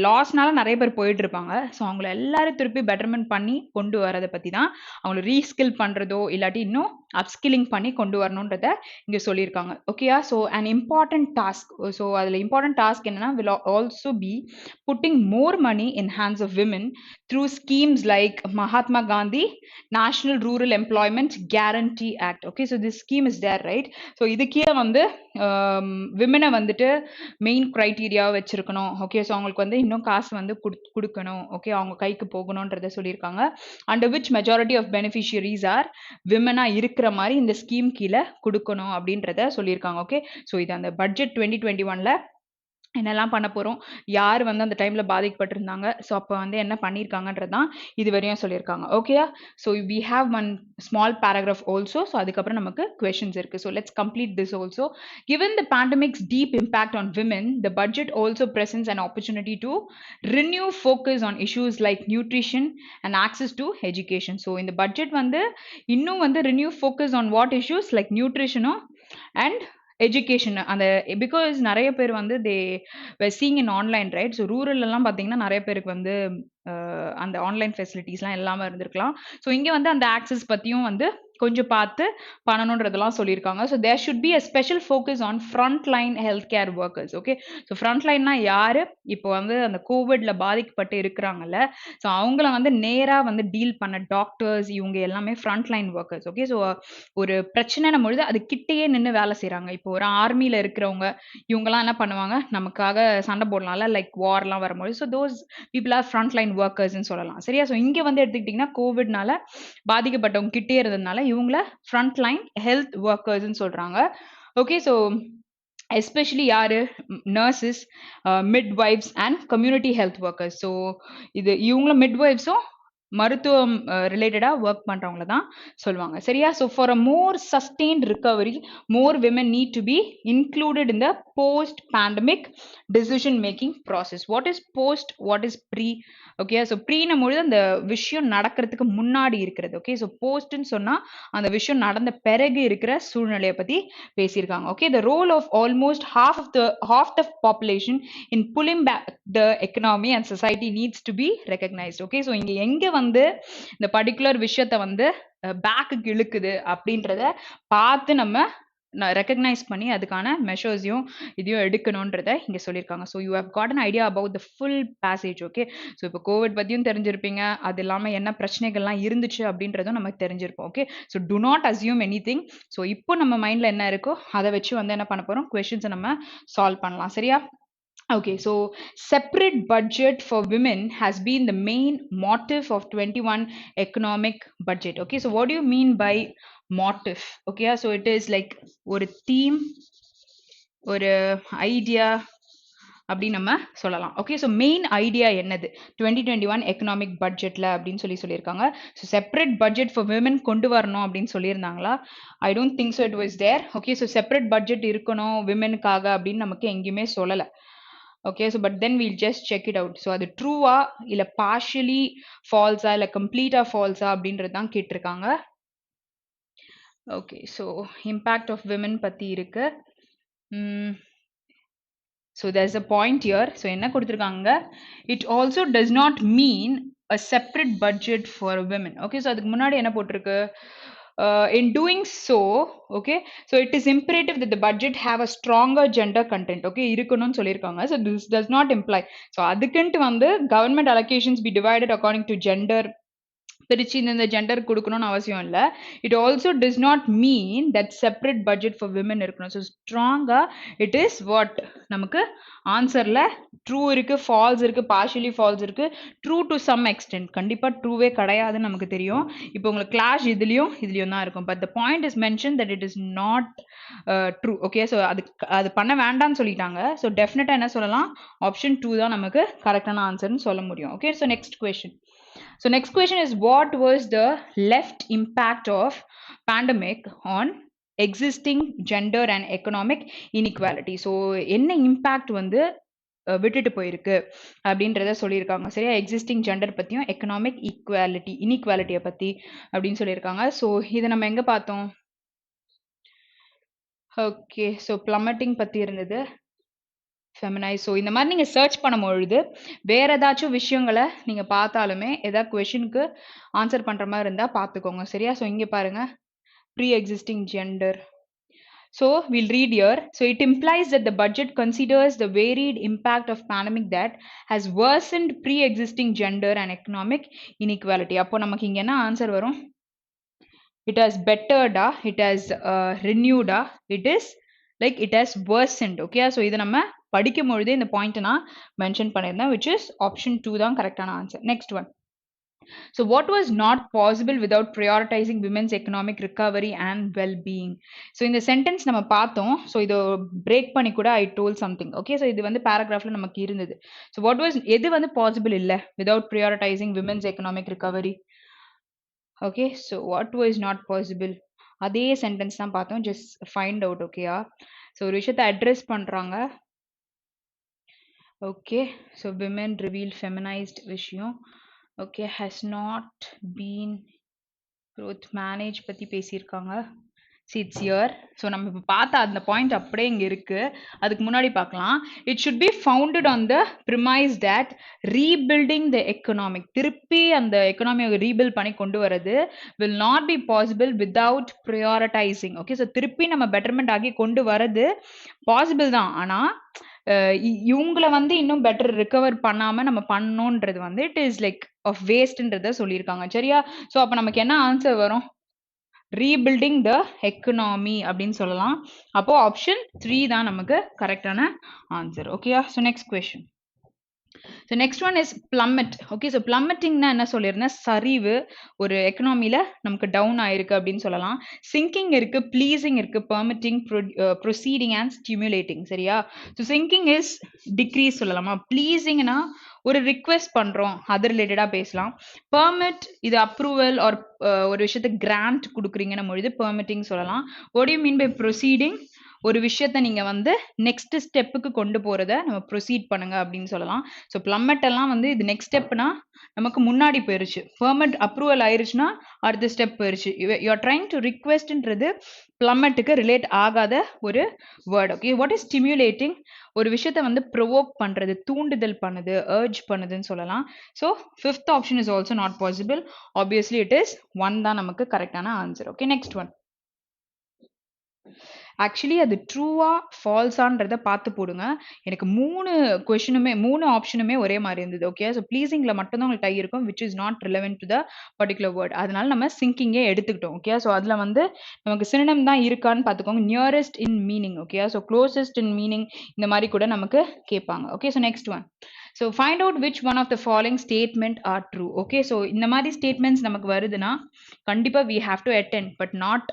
லாஸ்னால நிறைய பேர் போயிட்டு இருப்பாங்க. ஸோ அவங்கள எல்லாரும் திருப்பி பெட்டர்மெண்ட் பண்ணி கொண்டு வரதை பத்தி தான் அவங்கள ரீஸ்கில் பண்றதோ இல்லாட்டி இன்னும் அப்ஸ்கில்லிங் பண்ணி கொண்டு வரணுன்றத இங்க சொல்லியிருக்காங்க. ஓகேயா. So and important task. So அதுல இம்பார்ட்டன்ட் டாஸ்க் என்னன்னா will also be putting more money in hands of women through schemes like Mahatma Gandhi National Rural Employment Guarantee Act. Okay. so this scheme is there, right? So இதுக்கே வந்து விமனை வந்துட்டு main criteria வச்சிருக்கணும். Okay. So அவங்களுக்கு வந்து இன்னும் காசு வந்து கொடுக்கணும். ஓகே. அவங்க கைக்கு போகணுன்றத சொல்லியிருக்காங்க. Under which majority of beneficiaries are விமனா இருக்கிற மாதிரி இந்த ஸ்கீம் கீழே கொடுக்கணும் அப்படின்றத சொல்லியிருக்காங்க. ஓகே. ஸோ இது அந்த பட்ஜெட் 2021ல என்னெல்லாம் பண்ண போறோம், யார் வந்து அந்த டைம்ல பாதிக்கப்பட்டிருந்தாங்க, ஸோ அப்போ வந்து என்ன பண்ணியிருக்காங்கன்றது தான் இது வரையும் சொல்லியிருக்காங்க. ஓகேயா. So we have one small paragraph also. So அதுக்கப்புறம் நமக்கு கொஷின்ஸ் இருக்கு. So let's complete this also. Given the pandemic's deep impact on women, the budget also presents an opportunity to renew focus on issues like nutrition and access to education. So இந்த budget வந்து இன்னும் வந்து renew focus on what issues like nutrition and education அந்த because நெறைய பேர் வந்து seeing in online right. So ரூரல்லாம் பார்த்தீங்கன்னா, நெறைய பேருக்கு வந்து அந்த ஆன்லைன் ஃபெசிலிட்டீஸ்லாம் இல்லாம இருந்திருக்கலாம். ஸோ இங்க வந்து அந்த ஆக்சஸ் பத்தியும் வந்து கொஞ்சம் பார்த்து பண்ணணுன்றதெல்லாம் சொல்லியிருக்காங்க. So there should be a special focus on front line health care workers. Okay. So front லைன்னா யாரு? இப்போ வந்து அந்த கோவிட்ல பாதிக்கப்பட்டு இருக்கிறாங்கல்ல. ஸோ அவங்கள வந்து நேரா வந்து டீல் பண்ண டாக்டர்ஸ் இவங்க எல்லாமே front line workers. Okay. So ஒரு பிரச்சனைன்னும் பொழுது அது கிட்டயே நின்னு வேலை செய்றாங்க. இப்போ ஒரு ஆர்மில இருக்கிறவங்க, இவங்கலாம் என்ன பண்ணுவாங்க? நமக்காக சண்டை போடலாம்ல. லைக் வார்லாம் வரும்போது. So those people are front line வொர்க்கர்ஸ்ன்னு சொல்லலாம். சரியா? ஸோ இங்க வந்து எடுத்துக்கிட்டீங்கன்னா, கோவிட்னால பாதிக்கப்பட்டவங்க கிட்டயே இருந்ததுனால, இவங்கள ஃப்ரண்ட் லைன் ஹெல்த் வொர்க்கர்ஸ்ன்னு சொல்றாங்க. ஓகே. ஸோ எஸ்பெஷலி யாரு? Nurses, midwives and community health workers. So இது இவங்களும் மிட்வைஃப்ஸும் மருத்துவம் ரிலேட்டடா வொர்க் பண்றவங்கள தான் சொல்லுவாங்க. சரியா? So for a more sustained recovery, more women need to be included in the post pandemic decision making process. What is post? What is pre? Okay. So ப்ரீன்னும் பொழுது அந்த விஷயம் நடக்கிறதுக்கு முன்னாடி இருக்கிறது. ஓகே. ஸோ போஸ்ட்ன்னு சொன்னா அந்த விஷயம் நடந்த பிறகு இருக்கிற சூழ்நிலைய பத்தி பேசியிருக்காங்க. Okay. The role of almost half the population in pulling back the economy and society needs to be recognized. Okay. So இங்க எங்க வந்து இந்த பர்டிகுலர் விஷயத்த வந்து பேக்குக்கு இழுக்குது அப்படின்றத பார்த்து நம்ம ரெக்கக்னைஸ் பண்ணி அதுக்கான மெஷர்ஸையும் இதையும் எடுக்கணுன்றத இங்க சொல்லியிருக்காங்க. So you have got an idea about the full passage. Okay. So இப்போ கோவிட் பத்தியும் தெரிஞ்சிருப்பீங்க. அது இல்லாம என்ன பிரச்சனைகள்லாம் இருந்துச்சு அப்படின்றதும் நமக்கு தெரிஞ்சிருக்கும். Okay. So to not assume anything. So இப்போ நம்ம மைண்ட்ல என்ன இருக்கோ அதை வச்சு வந்து என்ன பண்ண போறோம்? கொஸ்டின்ஸை நம்ம சால்வ் பண்ணலாம். சரியா? Okay, so separate budget for women has been the main motive of 21 economic budget. Okay, so what do you mean by motive? Okay, so it is like ஒரு theme, ஒரு idea அப்படி நம்ம சொல்லலாம். ஓகே. ஸோ மெயின் ஐடியா என்னது 2021 economic பட்ஜெட்ல அப்படின்னு சொல்லியிருக்காங்க. So separate budget for women கொண்டு வரணும் அப்படின்னு சொல்லியிருந்தாங்களா? I don't think so it was there. Okay. So separate budget இருக்கணும் விமனுக்காக அப்படின்னு நமக்கு எங்கேயுமே சொல்லலை. Okay. So but then we'll just check it out. So அது ட்ரூவா இல்லை பார்ஷியலி ஃபால்ஸா இல்லை கம்ப்ளீட்டா ஃபால்ஸா அப்படின்றது தான் கேட்டிருக்காங்க. Okay. So impact of women பற்றி இருக்கு. So there's a point here. So என்ன கொடுத்திருக்காங்க? It also does not mean a separate budget for women. Okay. So அதுக்கு முன்னாடி என்ன போட்டிருக்கு? In doing so, okay, so it is imperative that the budget have a stronger gender content. Okay, இருக்கணும்னு சொல்லியிருக்காங்க. So this does not imply. So அதுக்குன்ட்டு வந்து government allocations be divided according to gender பிரிச்சு இந்த gender கொடுக்கணும்னு அவசியம் இல்லை. It also does not mean that separate budget for women இருக்கணும். So ஸ்ட்ராங்கா இட் இஸ் வாட் நமக்கு ஆன்சர்ல ட்ரூ இருக்கு, ஃபால்ஸ் இருக்கு, பார்ஷியலி ஃபால்ஸ் இருக்கு, ட்ரூ டு சம் எக்ஸ்டென்ட். கண்டிப்பா ட்ரூவே கிடையாதுன்னு நமக்கு தெரியும். இப்போ உங்களுக்கு கிளாஷ் இதுலயும் தான் இருக்கும். But the point is mention that it is not true. Okay. So அது பண்ண வேண்டாம்னு சொல்லிட்டாங்க. ஸோ டெஃபினட்டா என்ன சொல்லலாம்? ஆப்ஷன் 2 தான் நமக்கு கரெக்டான ஆன்சர்னு சொல்ல முடியும். Okay. So next question. So next question is, what was the left impact of pandemic on existing gender and economic inequality? So என்ன impact வந்து விட்டுட்டு போயிருக்கு அப்படின்றத சொல்லியிருக்காங்க. சரியா? எக்ஸிஸ்டிங் ஜெண்டர் பத்தியும் எக்கனாமிக் இன்இக்வாலிட்டியை பத்தி அப்படின்னு சொல்லியிருக்காங்க. ஸோ இதை நம்ம எங்க பார்த்தோம்? ஓகே. ஸோ பிளமட்டிங் பத்தி இருந்தது. ஃபெமினைஸ். ஸோ இந்த மாதிரி நீங்கள் சர்ச் பண்ணும்பொழுது வேறு ஏதாச்சும் விஷயங்களை நீங்கள் பார்த்தாலுமே ஏதாவது கொஷினுக்கு ஆன்சர் பண்ணுற மாதிரி இருந்தால் பார்த்துக்கோங்க. சரியா? ஸோ இங்கே பாருங்கள், pre existing gender. So we'll read here. So it implies that the budget considers the varied impact of pandemic that has worsened pre-existing gender and economic inequality. அப்போ நமக்கு இங்க என்ன ஆன்சர் வரும்? It has bettered, it has renewed, it is like it has worsened. Okay, so இதை நம்ம படிக்கும் பொழுதே இந்த பாயிண்ட் நான் மென்ஷன் பண்ணியிருந்தேன், which is option 2 தான் கரெக்டான answer. Next one. So what was not possible without prioritizing women's economic recovery and well-being? So இந்த சென்டென்ஸ் நம்ம பார்த்தோம். ஸோ இதை பிரேக் பண்ணி கூட I told something. Okay. So இது வந்து பேராகிராஃப்ல நமக்கு இருந்தது. ஸோ வாட் வாஸ் எது வந்து பாசிபிள் இல்லை without prioritizing women's economic recovery? Okay. So what was not possible? அதே சென்டென்ஸ் தான் பார்த்தோம். Just find out. ஓகேயா? ஸோ ஒரு விஷயத்தை அட்ரஸ் பண்ணுறாங்க. ஓகே. ஸோ விமென் ரிவீல் ஃபெமினைஸ்ட் விஷயம். Okay. Has not been growth manage பற்றி பேசியிருக்காங்க. See, it's here. ஸோ நம்ம இப்போ பார்த்த அந்த பாயிண்ட் அப்படியே இங்கே இருக்கு. அதுக்கு முன்னாடி பார்க்கலாம். It should be founded on the premise that rebuilding the economic, திருப்பி அந்த எக்கனாமியை ரீபில்ட் பண்ணி கொண்டு வரது will not be possible without prioritizing. Okay, so திருப்பி நம்ம பெட்டர்மெண்ட் ஆகி கொண்டு வரது பாசிபிள் தான். ஆனால் இவங்களை வந்து இன்னும் பெட்டர் ரிகவர் பண்ணாம நம்ம பண்ணணுன்றது வந்து இட் இஸ் லைக் ஆஃப் வேஸ்ட்ன்றத சொல்லியிருக்காங்க. சரியா? ஸோ அப்போ நமக்கு என்ன ஆன்சர் வரும்? ரீபில்டிங் த எக்கனாமி அப்படின்னு சொல்லலாம். அப்போ ஆப்ஷன் 3 தான் நமக்கு கரெக்டான ஆன்சர். ஓகேயா? So next question. So next one is plummet. Okay, so பிளம்மட்டிங்னா என்ன சொல்லியிருந்தேன்? சரிவு, ஒரு எக்கனாமியில் நமக்கு டவுன் ஆயிருக்கு அப்படின்னு சொல்லலாம். சிங்கிங் இருக்கு, ப்ளீசிங் இருக்கு, பெர்மிட்டிங், ப்ரொசீடிங் அண்ட் ஸ்டிமுலேட்டிங். சரியா? ஸோ சிங்கிங் இஸ் டிக்ரீஸ் சொல்லலாமா? ப்ளீசிங்னா ஒரு ரிக்வெஸ்ட் பண்றோம், அது ரிலேட்டடா பேசலாம். பெர்மிட் இது அப்ரூவல் ஆர் ஒரு விஷயத்துக்கு கிராண்ட் கொடுக்குறீங்கன்னு பொழுது பெர்மிட்டிங் சொல்லலாம். What you mean by proceeding? ஒரு விஷயத்த நீங்க வந்து நெக்ஸ்ட் ஸ்டெப்புக்கு கொண்டு போறத நம்ம ப்ரொசீட் பண்ணுங்க அப்படின்னு சொல்லலாம். ஸோ பிளம்மட் எல்லாம் வந்து இது நெக்ஸ்ட் ஸ்டெப்னா நமக்கு முன்னாடி போயிருச்சு. பெர்மிட் அப்ரூவல் ஆயிருச்சுன்னா அடுத்த ஸ்டெப் போயிருச்சு. யூ ஆர் ட்ரைங் டு ரிக்வெஸ்ட்ன்றது பிளம்மட்டுக்கு ரிலேட் ஆகாத ஒரு word. Okay, what is stimulating? ஒரு விஷயத்த வந்து ப்ரொவோக் பண்றது, தூண்டுதல் பண்ணுது, அர்ஜ் பண்ணுதுன்னு சொல்லலாம். So fifth option is also not possible. Obviously it is 1 தான் நமக்கு கரெக்டான answer. Okay, next one. Actually அது ட்ரூவா ஃபால்ஸான்றத பார்த்து போடுங்க. எனக்கு 3 ஆப்ஷனுமே ஒரே மாதிரி இருந்தது. ஓகே, ஸோ ப்ளீசிங்ல மட்டும் தான் உங்களுக்கு டை இருக்கும், which is not relevant to the particular word. அதனால நம்ம சிங்கிங்கே எடுத்துக்கிட்டோம். ஓகே, ஸோ அதில் வந்து நமக்கு சினனம் தான் இருக்கான்னு பார்த்துக்கோங்க. Nearest in meaning. Okay, so closest in meaning இந்த மாதிரி கூட நமக்கு கேட்பாங்க. Okay, so next one. So find out which one of the following statement are true. Okay, so இந்த மாதிரி ஸ்டேட்மெண்ட்ஸ் நமக்கு வருதுன்னா கண்டிப்பாக we have to attend, but not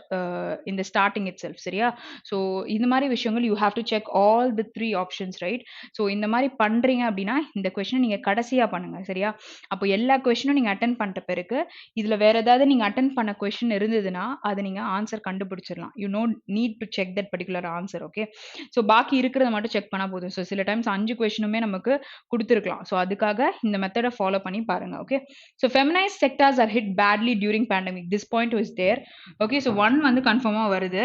இந்த ஸ்டார்டிங் இட் செல்ஃப். சரியா? ஸோ இந்த மாதிரி விஷயங்கள் you have to check all the 3 options, right? So இந்த மாதிரி பண்ணுறீங்க அப்படின்னா இந்த கொஷினை நீங்கள் கடைசியாக பண்ணுங்க. சரியா? அப்போ எல்லா கொஷினும் நீங்கள் அட்டன் பண்ணிட்ட பிறகு இதில் வேற ஏதாவது நீங்கள் அட்டன் பண்ண கொஷின் இருந்ததுன்னா அதை நீங்கள் ஆன்சர் கண்டுபிடிச்சிடலாம். You no need to check that particular answer. Okay, so பாக்கி இருக்கிறத மட்டும் செக் பண்ணால் போதும். ஸோ சில டைம்ஸ் 5 கொஷினுமே நமக்கு கொடுத்துருக்கலாம். ஸோ அதுக்காக இந்த மெத்தடை ஃபாலோ பண்ணி பாருங்க. Okay, so feminised sectors are hit badly during pandemic. This point was there. Okay, so 1 வந்து கன்ஃபார்மாக வருது,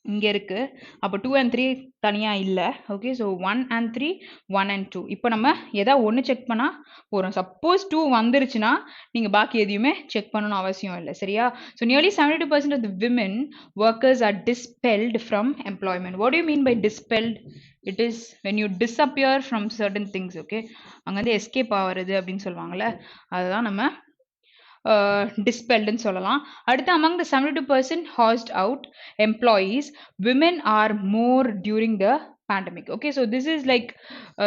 இங்கே இருக்கு. அப்போ 2 and 3 தனியாக இல்லை. Okay, so 1 and 3, 1 and 2. இப்போ நம்ம எதாவது ஒன்று செக் பண்ணால் போகிறோம். சப்போஸ் 2 வந்துருச்சுன்னா நீங்கள் பாக்கி எதையுமே செக் பண்ணணும்னு அவசியம் இல்லை. சரியா? So nearly 72% of the women workers are dispelled from employment. What do you mean by dispelled? It is when you disappear from certain things. Okay, அங்கேருந்து எஸ்கேப் ஆகிறது அப்படின்னு சொல்லுவாங்கள்ல, அதுதான் நம்ம dispelled சொல்லலாம். அடுத்து among the 72% housed out employees, women are more during the pandemic. Okay, so this is like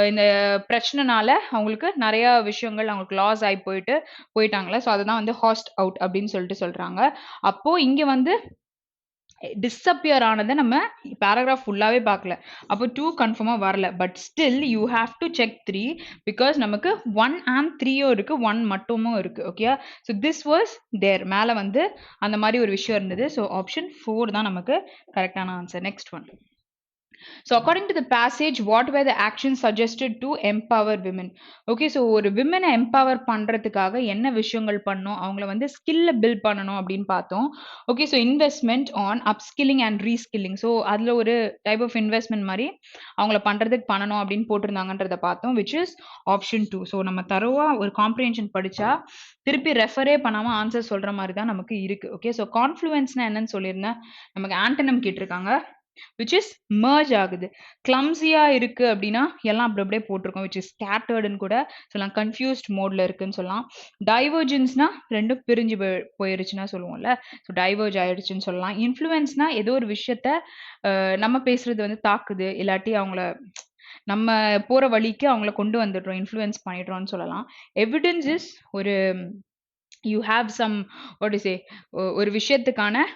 இந்த பிரச்சனைனால அவங்களுக்கு நிறைய விஷயங்கள் அவங்களுக்கு லாஸ் ஆகி போயிட்டாங்களே, ஸோ அதுதான் வந்து ஹாஸ்ட் அவுட் அப்படின்னு சொல்றாங்க. அப்போ இங்க வந்து டிஸப்பியர் ஆனதை நம்ம பேராகிராஃப் ஃபுல்லாகவே பார்க்கல. அப்போ 2 கன்ஃபார்மாக வரல. But still you have to check 3 because நமக்கு 1 and 3யும் இருக்கு, 1 மட்டுமும் இருக்கு. Okay, so this was there. மேலே வந்து அந்த மாதிரி ஒரு விஷயம் இருந்தது. ஸோ ஆப்ஷன் 4 தான் நமக்கு கரெக்டான answer. Next one. So according to the passage, what were the actions suggested to empower women? Okay, so ஒரு விமனை எம்பவர் பண்றதுக்காக என்ன விஷயங்கள் பண்ணணும், அவங்கள வந்து ஸ்கில்ல பில்ட் பண்ணணும் அப்படின்னு பார்த்தோம். Okay, so investment on upskilling and reskilling. So அதில் ஒரு டைப் ஆஃப் இன்வெஸ்ட்மெண்ட் மாதிரி அவங்கள பண்றதுக்கு பண்ணணும் அப்படின்னு போட்டிருந்தாங்கன்றத பார்த்தோம், விச் இஸ் ஆப்ஷன் 2. ஸோ நம்ம தரோவா ஒரு காம்ப்ரிஹென்ஷன் படிச்சா திருப்பி ரெஃபரே பண்ணாமல் ஆன்சர் சொல்ற மாதிரி தான் நமக்கு இருக்கு. ஓகே, ஸோ கான்ஃப்ளூயன்ஸ்னா என்னன்னு சொல்லியிருந்தேன். நமக்கு ஆண்டனம் கேட்டிருக்காங்க, which is merge ஆகுது. கிளம்ஸியா இருக்கு அப்படின்னா எல்லாம் அப்படி அப்படியே போட்டிருக்கோம், which is scatteredன்னு கூட சொல்லலாம், கன்ஃபியூஸ்ட் மோட்ல இருக்குன்னு சொல்லலாம். டைவர்ஜென்ஸ்னா ரெண்டும் பிரிஞ்சு போயிருச்சுன்னா சொல்லுவோம்ல, ஸோ டைவர்ஜ் ஆயிடுச்சுன்னு சொல்லலாம். இன்ஃப்ளூயன்ஸ்னா ஏதோ ஒரு விஷயத்த நம்ம பேசுறது வந்து தாக்குது, இல்லாட்டி அவங்கள நம்ம போற வழிக்கு அவங்கள கொண்டு வந்துடுறோம், இன்ஃப்ளூயன்ஸ் பண்ணிடுறோம்னு சொல்லலாம். எவிடன்ஸ் இஸ் ஒரு you have some what is ஒரு விஷயத்துக்கான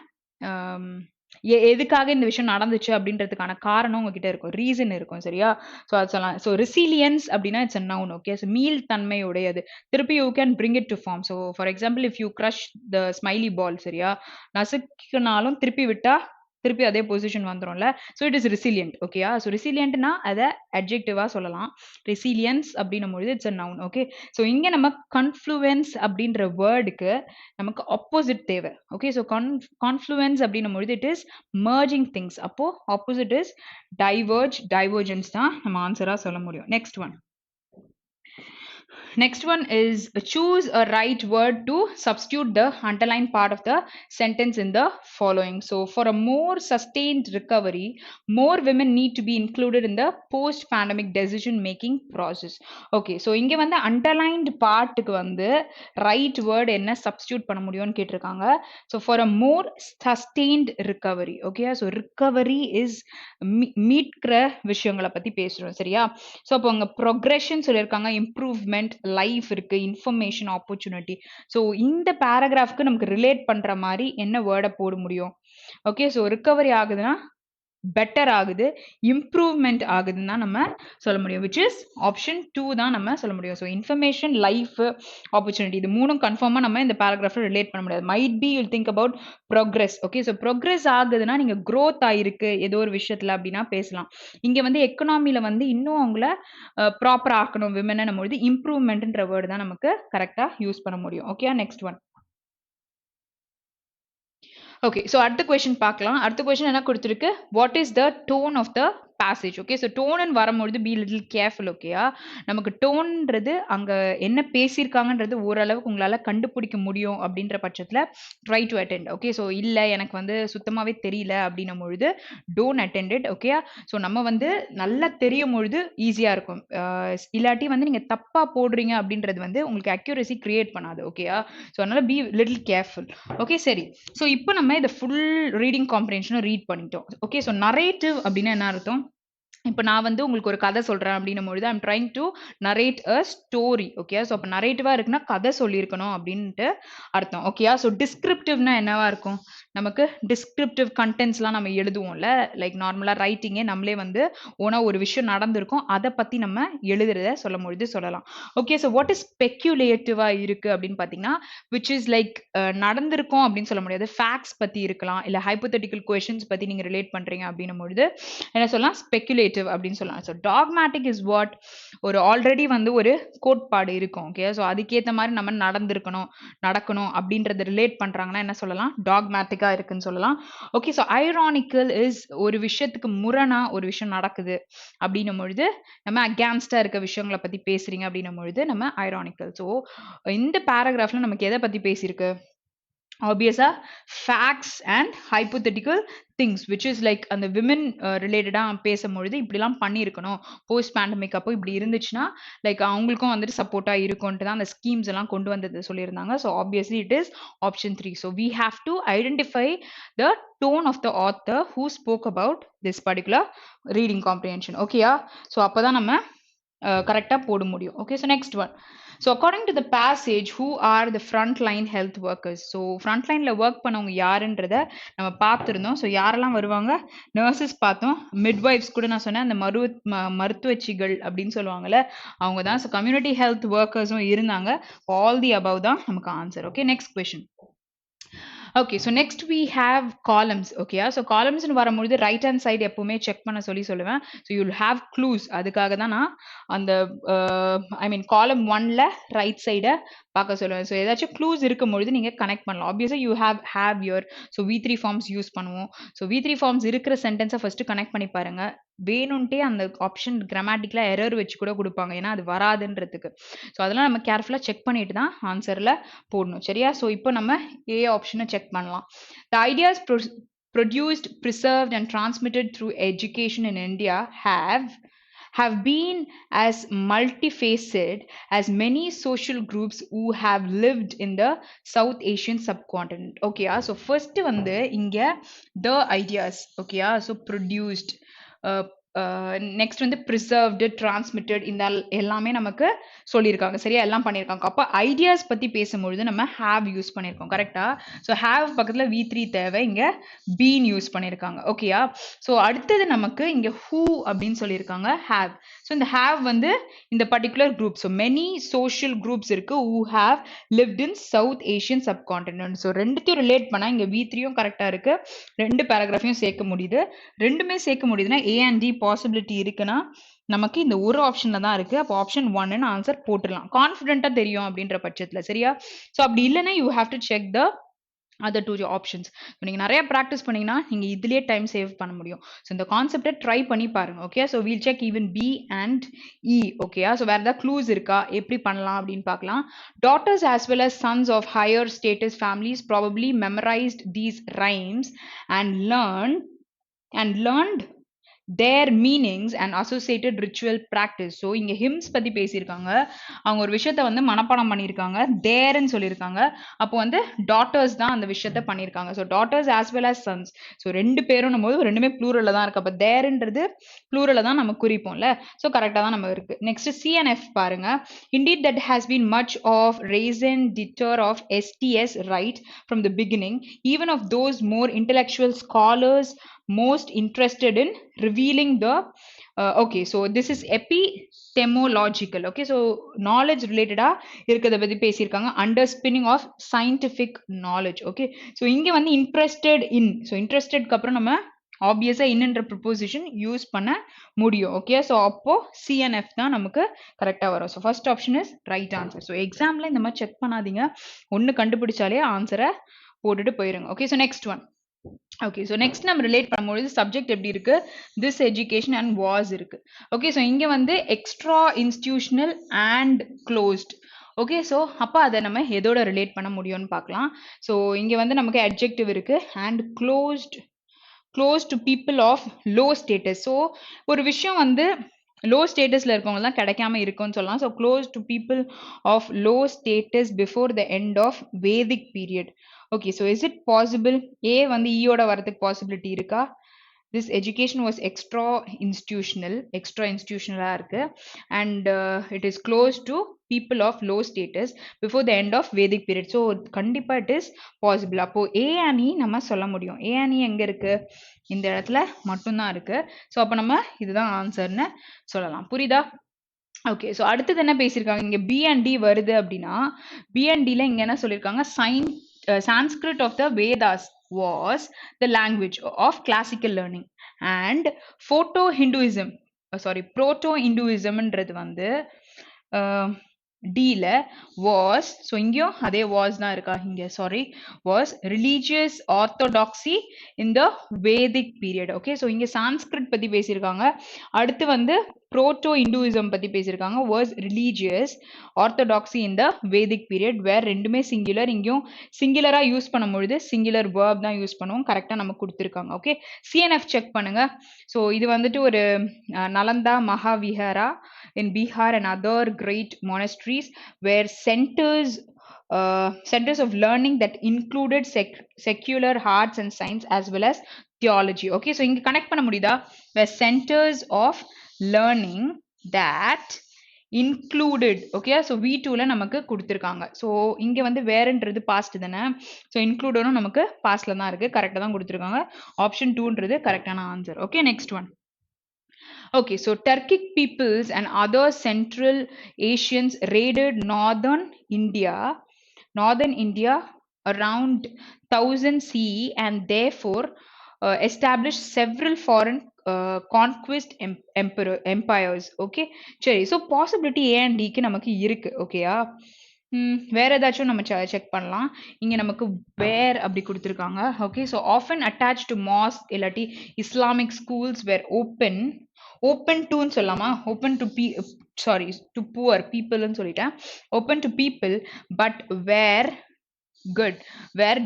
எதுக்காக இந்த விஷயம் நடந்துச்சு அப்படின்றதுக்கான காரணம் உங்ககிட்ட இருக்கும், ரீசன் இருக்கும். சரியா? ஸோ அது சொல்லலாம். ஸோ ரெசிலியன்ஸ் அப்படின்னா it's a noun. Okay, so மீள் தன்மையுடையது. திருப்பி you can bring it to form. So for example if you crush the smiley ball, சரியா, நசுக்கினாலும் திருப்பி விட்டா திருப்பி அதே பொசிஷன் வந்துரும்ல. So it is resilient. ஓகேயா? ஸோ ரெசிலியன்ட்னா அத அட்ஜெக்டிவா சொல்லலாம். ரெசிலியன்ஸ் அப்படின்னும்பொழுது it's a noun. Okay. So இங்க நம்ம கன்ஃப்ளூவன்ஸ் அப்படின்ற வேர்டுக்கு நமக்கு ஆப்போசிட் தேவை. ஓகே. ஸோ கான்ஃப்ளூவன்ஸ் அப்படின்னும்பொழுது இட் இஸ் மர்ஜிங் திங்ஸ். அப்போ ஆப்போசிட் இஸ் டைவர்ஜென்ஸ் தான் நம்ம ஆன்சரா சொல்ல முடியும். Next one. Next one is choose a right word to substitute the underlined part of the sentence in the following. So, for a more sustained recovery, more women need to be included in the post-pandemic decision-making process. Okay, so இங்க வந்து underlined partக்கு வந்து right word என்ன substitute பண்ண முடியும்னு கேட்டிருக்காங்க. So, for a more sustained recovery. Okay, so recovery is மீட்கிற விஷயங்களை பத்தி பேசுறோம். சரியா? ஸோ அப்போ அங்கே ப்ரொக்ரெஷன் சொல்லியிருக்காங்க, இம்ப்ரூவ்மெண்ட், லைஃப் இருக்கு, இன்ஃபர்மேஷன், ஆப்பர்ச்சுனிட்டி. ஸோ இந்த பேராகிராஃப்க்கு நமக்கு ரிலேட் பண்ற மாதிரி என்ன வேர்டை போட முடியும்? ஓகே. ஸோ ரிகவரி ஆகுதுன்னா பெட்டர் ஆகுது, இம்ப்ரூவ்மெண்ட் ஆகுதுன்னு தான் நம்ம சொல்ல முடியும். விச் இஸ் ஆப்ஷன் 2 தான் நம்ம சொல்ல முடியும். ஸோ இன்ஃபர்மேஷன், லைஃப், ஆப்பர்ச்சுனிட்டி இது மூணும் கன்ஃபார்மா நம்ம இந்த பேராகிராஃப்ல ரிலேட் பண்ண முடியாது. Might be you'll think about progress. Okay. So progress ஆகுதுன்னா நீங்க க்ரோத் ஆயிருக்கு ஏதோ ஒரு விஷயத்துல அப்படின்னா பேசலாம். இங்க வந்து எக்கனாமில வந்து இன்னும் அவங்கள ப்ராப்பர் ஆக்கணும் விமன் பொழுது இம்ப்ரூவ்மெண்ட்ன்ற வேர்டு தான் நமக்கு கரெக்டா யூஸ் பண்ண முடியும். Okay. Next one. Okay. So அடுத்த கொஸ்டின் பார்க்கலாம். அடுத்த கொஸ்டின் என்ன கொடுத்துருக்கு? What is the tone of the passage? Okay. So tone வரும்பொழுது பி லிட்டில் கேர்ஃபுல். ஓகேயா? நமக்கு டோன்ன்றது அங்க என்ன பேசியிருக்காங்கன்றது ஓரளவுக்கு உங்களால கண்டுபிடிக்க முடியும் அப்படின்ற பட்சத்துல try to attend. Okay. So இல்ல எனக்கு வந்து சுத்தமாவே தெரியல அப்படின்னும் பொழுது don't attend it. Okay. So நம்ம வந்து நல்லா தெரியும் பொழுது ஈஸியா இருக்கும். இல்லாட்டி வந்து நீங்க தப்பா போடுறீங்க அப்படின்றது வந்து உங்களுக்கு அக்யூரசி கிரியேட் பண்ணாது. ஓகேயா? ஸோ அதனால பி லிட்டில் கேர்ஃபுல். ஓகே. சரி. ஸோ இப்போ நம்ம இதை ஃபுல் ரீடிங் காம்ப்ரிஹென்ஷனும் ரீட் பண்ணிட்டோம். ஓகே. ஸோ நரேட்டிவ் அப்படின்னா என்ன அர்த்தம்? இப்போ நான் வந்து உங்களுக்கு ஒரு கதை சொல்றேன் அப்படின்னும் பொழுது I'm trying to narrate a story. Okay. So அப்போ நரேட்டிவா இருக்குன்னா கதை சொல்லியிருக்கணும் அப்படின்ட்டு அர்த்தம். ஓகேயா? ஸோ டிஸ்கிரிப்டிவ்னா என்னவா இருக்கும்? நமக்கு டிஸ்கிரிப்டிவ் கண்டென்ட்ஸ்லாம் நம்ம எழுதுவோம்ல, லைக் நார்மலா ரைட்டிங்கே நம்மளே வந்து ஓனா ஒரு விஷயம் நடந்திருக்கும் அதை பத்தி நம்ம எழுதுறத சொல்லும் பொழுது சொல்லலாம். ஓகே. ஸோ வாட் இஸ் ஸ்பெக்யூலேட்டிவா இருக்கு அப்படின்னு பார்த்தீங்கன்னா விச் இஸ் லைக் நடந்திருக்கும் அப்படின்னு சொல்ல முடியாது, ஃபேக்ட்ஸ் பத்தி இருக்கலாம், இல்லை ஹைப்போதெட்டிக்கல் கொஷின்ஸ் பத்தி நீங்க ரிலேட் பண்றீங்க அப்படின்னும் பொழுது என்ன சொல்லலாம்? ஸ்பெகுலேட்டிவ் அப்படின்னு சொல்லலாம். So dogmatic is what? ஒரு ஆல்ரெடி வந்து ஒரு கோட்பாடு இருக்கும். ஓகே. ஸோ அதுக்கேற்ற மாதிரி நம்ம நடக்கணும் அப்படின்றத ரிலேட் பண்றாங்கன்னா என்ன சொல்லலாம்? டாக்மேட்டிக்கா இருக்குன்னு சொல்லலாம். ஓகே. ஸோ ஐரானிக்கல் இஸ் ஒரு விஷயத்துக்கு முரணா ஒரு விஷயம் நடக்குது அப்படின்னும் பொழுது நம்ம அகேன்ஸ்டா இருக்க விஷயங்களை பத்தி பேசுறீங்க அப்படின்னும் பொழுது நம்ம ஐரானிக்கல். ஸோ இந்த பேராகிராஃப்ல நமக்கு எதை பத்தி பேசியிருக்கு? ஆப்வியஸா facts and hypothetical things which is like அந்த விமன் ரிலேட்டடாக பேசும்பொழுது இப்படிலாம் பண்ணியிருக்கணும், போஸ்ட் பேண்டமிக் அப்போ இப்படி இருந்துச்சுன்னா லைக் அவங்களுக்கும் வந்துட்டு சப்போர்ட்டாக இருக்கும்ன்ட்டு தான் அந்த ஸ்கீம்ஸ் எல்லாம் கொண்டு வந்தது சொல்லியிருந்தாங்க. So obviously it is option 3. So we have to identify the tone of the author who spoke about this particular reading comprehension. ஓகேயா? ஸோ அப்போ தான் நம்ம கரெக்டாக போட முடியும். Okay. So next one. So according to the passage, who are the frontline health workers? So frontlineல work பண்ணவங்க யாருன்றத நம்ம பார்த்துருந்தோம். ஸோ யாரெல்லாம் வருவாங்க? நர்சஸ் பார்த்தோம், மிட்வைஃப்ஸ் கூட நான் சொன்னேன், அந்த மருத்துவச்சிகள் அப்படின்னு சொல்லுவாங்கல்ல அவங்க தான். ஸோ கம்யூனிட்டி ஹெல்த் ஒர்க்கர்ஸும் இருந்தாங்க. ஆல் தி அபவ் தான் நமக்கு answer. Okay. Next question. Okay. So next we have columns. ஓகேயா? ஸோ காலம்ஸ்னு வரும்பொழுது ரைட் ஹேண்ட் சைடு எப்பவுமே செக் பண்ண சொல்லுவேன். So you'll have clues. அதுக்காக தான் நான் அந்த ஐ மீன் காலம் 1ல ரைட் சைடை பார்க்க சொல்லுவேன். ஸோ ஏதாச்சும் க்ளூஸ் இருக்கும் பொழுது நீங்கள் கனெக்ட் பண்ணலாம். ஆப்வியஸாக you have your so V3 forms use பண்ணுவோம். ஸோ V3 ஃபார்ம்ஸ் இருக்கிற சென்டென்ஸை ஃபர்ஸ்ட் கனெக்ட் பண்ணி பாருங்க. வேணும்ட்டே அந்த ஆப்ஷன் கிராமட்டிக்கலா எரர் வச்சு கூட கொடுப்பாங்க, ஏன்னா அது வராதுன்றதுக்கு. ஸோ அதெல்லாம் நம்ம கேர்ஃபுல்லாக செக் பண்ணிட்டு தான் ஆன்சரில் போடணும். சரியா? ஸோ இப்போ நம்ம ஏ ஆப்ஷனை செக் பண்ணலாம். The ideas produced, preserved and transmitted through education in India have been as multifaceted as many social groups who have lived in the South Asian subcontinent. Okay, so first வந்து இங்க the ideas. Okay, so produced next வந்து preserved, transmitted, இந்த எல்லாமே நமக்கு சொல்லியிருக்காங்க. சரியா? எல்லாம் பண்ணியிருக்காங்க. அப்போ ஐடியாஸ் பத்தி பேசும்பொழுது நம்ம ஹேவ் யூஸ் பண்ணியிருக்கோம். கரெக்டா? ஸோ ஹேவ் பக்கத்துல V3 தேவை. இங்க பீன் யூஸ் பண்ணியிருக்காங்க. ஓகேயா? ஸோ அடுத்தது நமக்கு இங்க ஹூ அப்படின்னு சொல்லியிருக்காங்க. ஹேவ். ஸோ இந்த ஹேவ் வந்து இந்த particular group. So many social groups இருக்கு who have lived in South Asian subcontinent. So ரெண்டுத்தையும் ரிலேட் பண்ணா இங்க V3யும் கரெக்டா இருக்கு. ரெண்டு பேராகிராஃபையும் சேர்க்க முடியுது. ரெண்டுமே சேர்க்க முடியுதுன்னா A and D பாசிபிலிட்டி இருக்குன்னா நமக்கு இந்த ஒரு ஆப்ஷன்ல தான் இருக்கு. அப்போ ஆப்ஷன் 1ன்னு ஆன்சர் போட்டுடலாம். கான்ஃபிடென்ட்டா தெரியும் அப்படின்ற பட்சத்துல. சரியா? ஸோ அப்படி இல்லைன்னா you have to check the other two options. நீங்க நிறைய ப்ராக்டிஸ் பண்ணீங்கன்னா நீங்க இதுலயே டைம் சேவ் பண்ண முடியும். ஸோ இந்த கான்செப்டை ட்ரை பண்ணி பாருங்க. Okay? So we'll check even B and E. ஓகேயா? ஸோ வேற ஏதாவது க்ளூஸ் இருக்கா, எப்படி பண்ணலாம் அப்படின்னு பார்க்கலாம். daughters as well as sons of higher status families probably memorized these rhymes and learned their meanings and associated ritual practice. So இங்க hymns பத்தி பேசியிருக்காங்க. அவங்க ஒரு விஷயத்த வந்து மனப்பாடம் பண்ணியிருக்காங்க. தேர்ன்னு சொல்லியிருக்காங்க. அப்போ வந்து டாட்டர்ஸ் தான் அந்த விஷயத்த பண்ணியிருக்காங்க. So daughters as well as sons. So ரெண்டு பேரும் போது ரெண்டுமே ப்ளூரல்ல தான் இருக்கு. அப்போ தேர்ன்றது ப்ளூரல்ல தான் நம்ம குறிப்போம்ல. ஸோ கரெக்டாக தான் நம்ம இருக்கு. நெக்ஸ்ட் CNF பாருங்க. Indeed that has been much of raison d'etre of STS right from the beginning, even of those more intellectual scholars most interested in revealing the okay, so this is epistemological. Okay, so knowledge related இருக்கிறத பத்தி பேசியிருக்காங்க. underspinning of scientific knowledge. Okay, so இங்க வந்து interested in, so interested க்கு அப்புறம் நம்ம ஆப்வியஸா இன்னன்ற preposition use பண்ண முடியும். ஓகே? ஸோ அப்போ CNF தான் நமக்கு கரெக்டாக வரும். So first option is right answer. So எக்ஸாம்ல இந்த மாதிரி செக் பண்ணாதீங்க. ஒன்று கண்டுபிடிச்சாலே ஆன்சரை போட்டுட்டு போயிருங்க. Okay? So next one. Okay, so next நம்ம ரிலேட் பண்ணும்போது சப்ஜெக்ட் எப்படி இருக்கு? திஸ் எஜுகேஷன் அண்ட் வாஸ் இருக்கு. ஓகே, ஸோ இங்க வந்து extra institutional and closed. Okay, so அப்போ அதை நம்ம எதோட ரிலேட் பண்ண முடியும்னு பார்க்கலாம். ஸோ இங்க வந்து நமக்கு அட்ஜெக்டிவ் இருக்கு and close to people of low status. So ஒரு விஷயம் வந்து லோ ஸ்டேட்டஸ்ல இருக்கவங்க தான் கிடைக்காம இருக்கும்னு சொல்லலாம். So close to people of low status before the end of Vedic period. Okay, so is it possible? A வந்து ஈயோட வரதுக்கு பாசிபிலிட்டி இருக்கா? திஸ் எஜுகேஷன் வாஸ் எக்ஸ்ட்ரா இன்ஸ்டிடியூஷனலாக இருக்கு and it is close to people of low status before the end of Vedic period. So கண்டிப்பாக it is possible. அப்போ A அணி நம்ம சொல்ல முடியும். ஏ அணி எங்கே இருக்கு? இந்த இடத்துல மட்டும்தான் இருக்கு. ஸோ அப்போ நம்ம இதுதான் ஆன்சர்னு சொல்லலாம். புரியுதா? ஓகே, ஸோ அடுத்தது என்ன பேசியிருக்காங்க? இங்கே பி அண்ட் டி வருது அப்படின்னா பி அண்ட் டியில் இங்கே என்ன சொல்லியிருக்காங்க? Sanskrit of the Vedas was the language of classical learning and proto-Hinduism ன்றது Dல was, ஸோ இங்கேயும் அதே was தான் இருக்கா? இங்க sorry, was religious orthodoxy in the Vedic period. Okay, so இங்க சான்ஸ்கிரிட் பத்தி பேசியிருக்காங்க. அடுத்து வந்து புரோட்டோ இந்துயிசம் பத்தி பேசியிருக்காங்க. was religious orthodoxy in the Vedic period, வேர் ரெண்டுமே சிங்குலர். இங்கேயும் சிங்குலரா யூஸ் பண்ணும்பொழுது சிங்குலர் வேர்ப் தான் யூஸ் பண்ணுவோம். கரெக்டாக நம்ம கொடுத்துருக்காங்க. ஓகே, CNF செக் பண்ணுங்க. ஸோ இது வந்துட்டு ஒரு Nalanda மகாவிஹாரா in Bihar and other great monasteries were centers of learning that included secular arts and science as well as theology. Okay, so இங்க கனெக்ட் பண்ண முடியுதா? were centers of learning that included. Okay, so V2ல நமக்கு கொடுத்துருக்காங்க. So இங்க வந்து வேறன்றது past தானே. So இன்க்ளூடனும் நமக்கு பாஸ்ட்ல தான் இருக்கு. கரெக்டாக தான் கொடுத்துருக்காங்க. ஆப்ஷன் 2ன்றது கரெக்டான answer. Okay, next one. Okay, so Turkic peoples and other Central Asians raided northern India around 1000 CE and therefore established several foreign conquest empires. Okay, சரி, so possibility A and D க்கு நமக்கு இருக்கு. ஓகேயா? வேற ஏதாச்சும் நம்ம check பண்ணலாம். இங்க நமக்கு வேர் அப்படி கொடுத்துருக்காங்க. Okay, so often attach to mosque இல்லாட்டி இஸ்லாமிக் ஸ்கூல்ஸ் வேர் ஓப்பன் டுன்னு சொல்லலாமா? ஓப்பன் டு டு புவர் பீப்புள்னு சொல்லிட்டேன். Open to people but where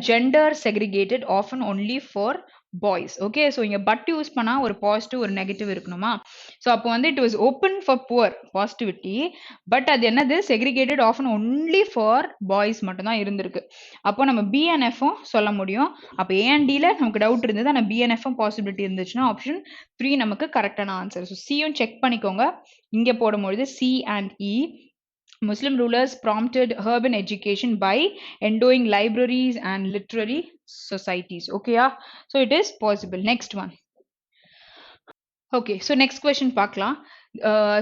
gender segregated often only for boys. Okay. So இங்க பட் யூஸ் பண்ணா ஒரு பாசிட்டிவ் ஒரு நெகட்டிவ் இருக்கணுமா? ஸோ அப்போ வந்து it was open for poor positivity. But அது என்னது segregated often only for boys மட்டும் தான் இருந்திருக்கு. அப்போ நம்ம பி அண்ட் எஃப்பும் சொல்ல முடியும். அப்போ ஏ அண்ட் டில நமக்கு டவுட் இருந்தது. ஆனால் பி அண்ட் எஃப்பும் பாசிபிலிட்டி இருந்துச்சுன்னா ஆப்ஷன் 3 நமக்கு கரெக்டான ஆன்சர். ஸோ சியும் செக் பண்ணிக்கோங்க. இங்கே போடும்பொழுது C and E. Muslim rulers prompted urban education by endowing libraries and literary societies. Okay, yeah. So it is possible. Next one. Okay, so next question பார்க்கலாம்.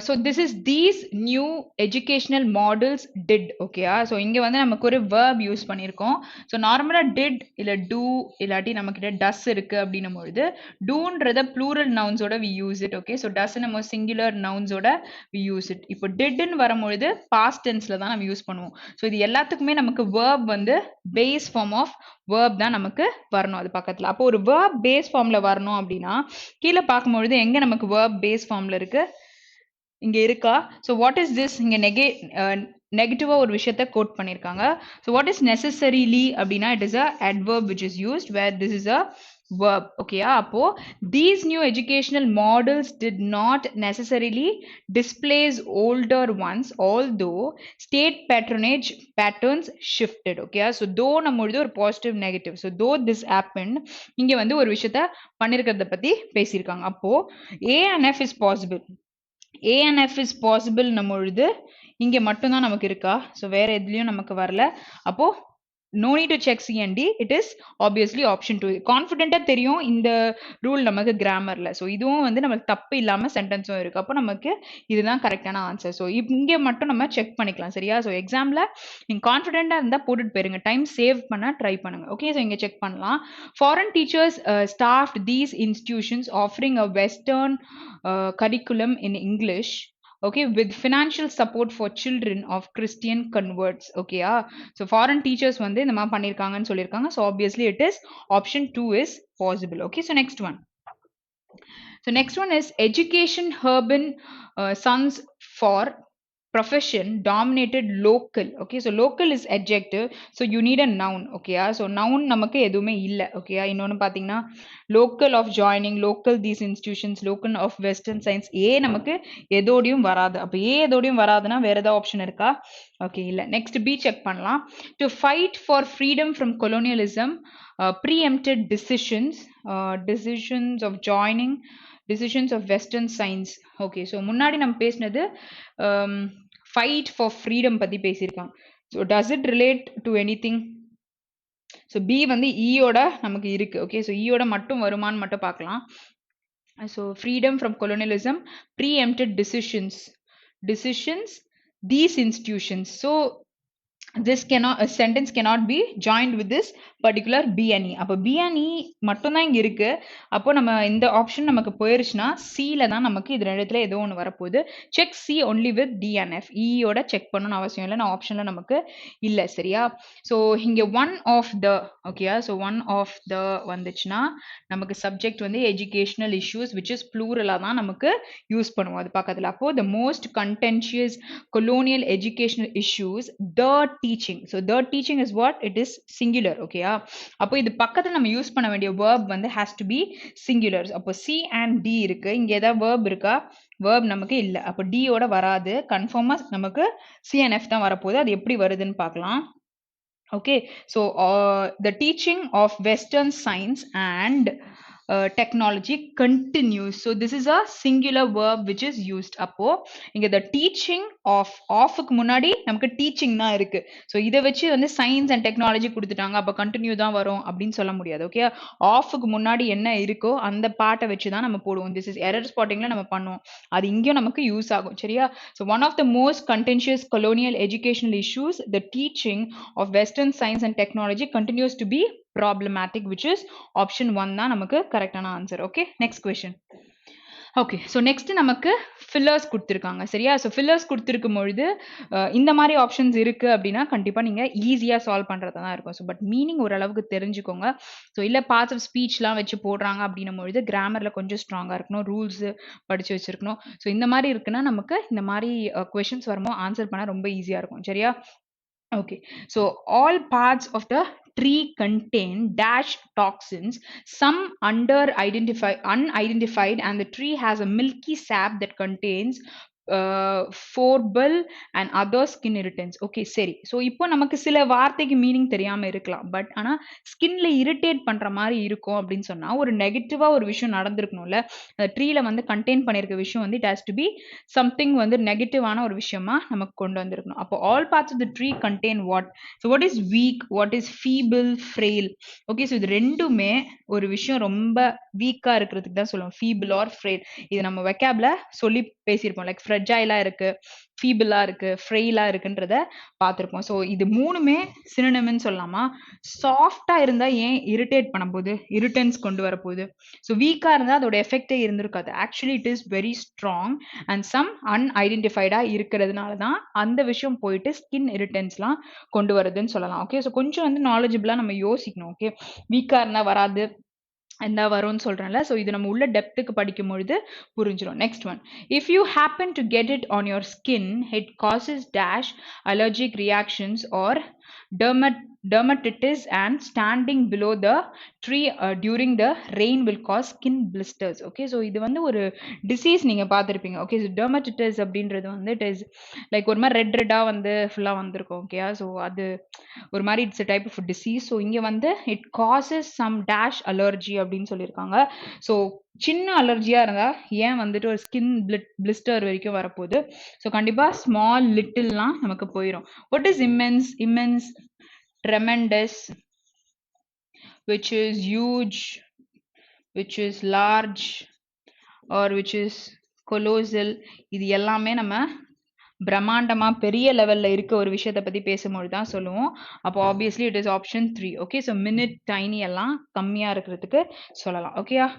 So this is these new educational models did. Okay, so இங்க வந்து நமக்கு ஒரு verb use பண்ணியிருக்கோம். So நார்மலாக did இல்லை do இல்லாட்டி நம்மக்கிட்ட does இருக்கு அப்படின்னும் பொழுது doன்றத plural nounsோட we use it. Okay, so does நம்ம singular nounsோட we use it. இப்போ didன்னு வரும்பொழுது past tenseல தான் நம்ம யூஸ் பண்ணுவோம். ஸோ இது எல்லாத்துக்குமே நமக்கு verb வந்து base form of verb தான் நமக்கு வரணும் அது பக்கத்தில். அப்போ ஒரு verb base formல வரணும் அப்படின்னா கீழே பார்க்கும்பொழுது எங்க நமக்கு verb base formல இருக்கு? இங்க இருக்கா? So what is this? இங்க நெகட்டிவா ஒரு விஷயத்த கோட் பண்ணியிருக்காங்க. ஸோ வாட் இஸ் நெசசரிலி அப்படின்னா it is a adverb which is used where this is a verb. Okay, அப்போ these new educational models did not necessarily displace older ones although state patronage patterns shifted. Okay, so though நம்மளுது ஒரு positive negative. So though this happened, இங்க வந்து ஒரு விஷயத்த பண்ணிருக்கிறத பத்தி பேசியிருக்காங்க. அப்போ A and F is possible. A and F is possible நம்மொழுது இங்க மட்டும்தான் நமக்கு இருக்கா? ஸோ வேற எதுலயும் நமக்கு வரல. அப்போ no need to check C and D. It is obviously option 2. கான்ஃபிடென்ட்டா தெரியும் இந்த ரூல் நமக்கு கிராமர்ல. ஸோ இதுவும் வந்து நமக்கு தப்பு இல்லாம சென்டென்ஸும் இருக்கு. அப்போ நமக்கு இதுதான் கரெக்டான ஆன்சர். ஸோ இங்க மட்டும் நம்ம செக் பண்ணிக்கலாம். சரியா? ஸோ எக்ஸாம்ல நீங்க கான்ஃபிடென்ட்டா இருந்தா போட்டுட்டு போயிருங்க. டைம் சேவ் பண்ண ட்ரை பண்ணுங்க. ஓகே, ஸோ இங்க செக் பண்ணலாம். Foreign teachers staffed these institutions offering a Western curriculum in English. Okay, with financial support for children of Christian converts. Okay, so foreign teachers வந்து இந்த மாதிரி பண்ணிருக்காங்கன்னு சொல்லியிருக்காங்க. So obviously it is option 2 is possible. Okay, so next one. So next one is education urban sons for profession dominated local. Okay, so local is adjective, so you need a noun. Okay, so noun நமக்கு எதுவுமே இல்லை. Okay, இன்னொன்னு பார்த்தீங்கன்னா local of joining, local these institutions, local of western science. ஏ நமக்கு எதோடையும் வராது. அப்போ ஏ எதோடையும் வராதுன்னா வேற ஏதாவது ஆப்ஷன் இருக்கா? ஓகே, இல்லை. நெக்ஸ்ட் பி செக் பண்ணலாம். To fight for freedom from colonialism, preempted decisions, decisions of joining, decisions of western science. Okay, so முன்னாடி நம்ம பேசினது ஃபைட் ஃபார் ஃப்ரீடம் பற்றி பேசியிருக்காங்க. So does it relate to anything? So B வந்து ஈயோட நமக்கு இருக்கு. ஓகே, ஸோ ஈயோட மட்டும் வருமானு மட்டும் பார்க்கலாம். So freedom from colonialism, preempted decisions, these institutions. So this cannot, a sentence cannot be joined with this particular B and E. அப்போ B and E மட்டும் தான் இங்க இருக்கு. அப்போ நம்ம இந்த ஆப்ஷன் நமக்கு போயிருச்சுன்னா Cல தான் நமக்கு இது ரெண்டுத்துல ஏதோ ஒன்று வரப்போகுது. Check C only with D and F. E யோட செக் பண்ணணும்னு அவசியம் இல்லை. நான் ஆப்ஷன்ல நமக்கு இல்லை. சரியா? ஸோ இங்க ஒன் ஆஃப் த, ஓகேயா? ஸோ ஒன் ஆஃப் த வந்துச்சுன்னா நமக்கு சப்ஜெக்ட் வந்து எஜுகேஷனல் இஷ்யூஸ் விச் இஸ் ப்ளூரலாக தான் நமக்கு யூஸ் பண்ணுவோம் அது பக்கத்தில். அப்போ the most contentious colonial educational issues, the teaching. So the teaching is what? It is singular. Okay, அப்போ இது பக்கத்துல நம்ம யூஸ் பண்ண வேண்டிய verb வந்து has to be singular. அப்போ C and D இருக்கு. இங்க ஏதாவது verb இருக்கா? verb நமக்கு இல்லை. அப்போ D யோட வராது. கன்ஃபார்மா நமக்கு C and F தான் வரப்போகுது. அது எப்படி வருதுன்னு பார்க்கலாம். Okay, so the teaching of Western science and technology continues. So this is a singular verb which is used. அப்போ இங்க the teaching of க்கு முன்னாடி நமக்கு teaching தான் இருக்கு. ஸோ இதை வச்சு வந்து சயின்ஸ் அண்ட் டெக்னாலஜி கொடுத்துட்டாங்க, அப்போ கண்டினியூ தான் வரும் அப்படின்னு சொல்ல முடியாது. ஓகே, ஆஃப்க்கு முன்னாடி என்ன இருக்கோ அந்த பாட்டை வச்சு தான் நம்ம போடுவோம். திஸ் இஸ் எரர் ஸ்பாட்டிங்ல நம்ம பண்ணுவோம். அது இங்கேயும் நமக்கு யூஸ் ஆகும். சரியா? So one of the most contentious colonial educational issues, the teaching of Western science and technology continues to be problematic, which is option 1 தான் நமக்கு கரெக்டான answer. Okay, next question. Okay, so next நமக்கு fillers கொடுத்துருக்காங்க. சரியா? So fillers கொடுத்துருக்கும் பொழுது இந்த மாதிரி ஆப்ஷன்ஸ் இருக்கு அப்படின்னா கண்டிப்பாக நீங்கள் ஈஸியாக சால்வ் பண்ணுறதா தான் இருக்கும். ஸோ பட் மீனிங் ஓரளவுக்கு தெரிஞ்சுக்கோங்க. ஸோ இல்லை பார்ட்ஸ் ஆஃப் ஸ்பீச்லாம் வச்சு போடுறாங்க அப்படின்னும் பொழுது கிராமரில் கொஞ்சம் ஸ்ட்ராங்காக இருக்கணும், ரூல்ஸ் படித்து வச்சிருக்கணும். ஸோ இந்த மாதிரி இருக்குன்னா நமக்கு இந்த மாதிரி கொஷின்ஸ் வரும்போது ஆன்சர் பண்ண ரொம்ப ஈஸியாக இருக்கும். சரியா? Okay, so all parts of the tree contain dash toxins, some unidentified, and the tree has a milky sap that contains forbol and other skin irritants. Okay, சரி. ஸோ இப்போ நமக்கு சில வார்த்தைக்கு மீனிங் தெரியாம இருக்கலாம். பட் ஆனா ஸ்கின்ல இரிட்டேட் பண்ற மாதிரி இருக்கும் அப்படின்னு சொன்னா ஒரு நெகட்டிவா ஒரு விஷயம் நடந்திருக்கணும்ல. ட்ரீல வந்து கண்டெயின் பண்ணியிருக்க விஷயம் வந்து it has to be something வந்து நெகட்டிவான ஒரு விஷயமா நமக்கு கொண்டு வந்திருக்கணும். அப்போ all parts of the tree contain what? So what is weak, what is feeble, frail. Okay, so இது ரெண்டுமே ஒரு விஷயம் ரொம்ப வீக்கா இருக்கிறதுக்கு தான் சொல்லுவோம், ஃபீபிள் ஆர் ஃப்ரெயில். இது நம்ம வெக்காப்ல சொல்லி பேசியிருப்போம். லைக் ஃப்ரெஜைலா இருக்கு, ஃபீபிளா இருக்கு, ஃப்ரெயிலா இருக்குன்றத பார்த்திருப்போம். ஸோ இது மூணுமே சினோனிம்னு சொல்லலாமா? சாஃப்டா இருந்தா ஏன் இரிட்டேட் பண்ண போகுது, இரிட்டன்ஸ் கொண்டு வர போகுது. ஸோ வீக்கா இருந்தா அதோட எஃபெக்டே இருந்திருக்காது. Actually it is very strong and some அன்ஐடென்டிஃபைடா இருக்கிறதுனால தான் அந்த விஷயம் போயிட்டு ஸ்கின் இரிட்டன்ஸ்லாம் கொண்டு வருதுன்னு சொல்லலாம். ஓகே, ஸோ கொஞ்சம் வந்து நாலேஜபிளா நம்ம யோசிக்கணும். ஓகே, வீக்கா இருந்தா வராது, இந்த வரும்னு சொல்றேன்ல. ஸோ இது நம்ம உள்ள டெப்த்துக்கு படிக்கும் பொழுது புரிஞ்சிடும். Next one, if you happen to get it on your skin, it causes dash allergic reactions or dermatitis, and standing below the tree during the rain will cause skin blisters. Okay, so இது வந்து ஒரு disease நீங்க பார்த்திருப்பீங்க. Okay, so dermatitis அப்படின்றது வந்து it is like ஒரு மாதிரி ரெட்டா வந்து ஃபுல்லா வந்திருக்கும். ஓகே, ஸோ அது ஒரு மாதிரி it's type of disease. So இங்க வந்து it causes some dash allergy அப்படின்னு சொல்லியிருக்காங்க. ஸோ சின்ன அலர்ஜியா இருந்தா ஏன் வந்துட்டு ஒரு ஸ்கின் பிளிஸ்டர் வரைக்கும் வரப்போகுது. ஸோ கண்டிப்பா ஸ்மால் லிட்டில்லாம் நமக்கு போயிடும். What is immense, tremendous, which is huge, which is large, or which is colossal. இது எல்லாமே நம்ம பிரம்மாண்டமா பெரிய லெவல்ல இருக்க ஒரு விஷயத்தை பத்தி பேசும்போது தான் சொல்லுவோம். அப்போ obviously it is option 3. Okay, so minute, tiny எல்லாம் கம்மியா இருக்கிறதுக்கு சொல்லலாம். ஓகேயா?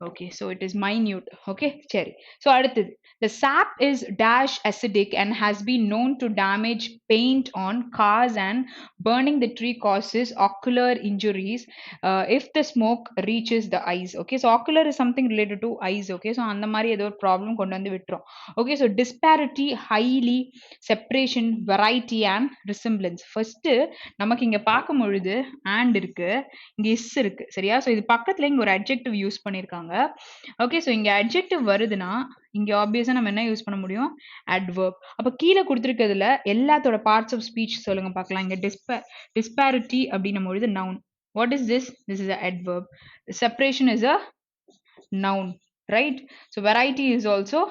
Okay, so it is minute. Okay, சரி. ஸோ அடுத்தது, the sap is dash acidic and has been known to damage paint on cars, and burning the tree causes ocular injuries if the smoke reaches the eyes. Okay, so ocular is something related to eyes. Okay, so அந்த மாதிரி ஏதோ ஒரு problem கொண்டு வந்து விட்டுரும். Okay, so disparity, highly, separation, variety and resemblance. First நமக்கு இங்க பார்க்கும் பொழுது and இருக்கு, இங்க is இருக்கு. சரியா? ஸோ இது பக்கத்துல இங்க ஒரு adjective யூஸ் பண்ணிருக்காங்க. ஓகே, ஸோ இங்க adjective வருதுன்னா இங்க ஆப்வியஸா நம்ம என்ன யூஸ் பண்ண முடியும்? adverb. அப்ப கீழே கொடுத்திருக்கிறதுல எல்லாத்தோட பார்ட்ஸ் ஆஃப் ஸ்பீச் சொல்லுங்க பார்க்கலாம். இங்க disparity அப்படின்னும் பொழுது noun. What is this? This is a adverb. Separation is a noun, right? So variety is also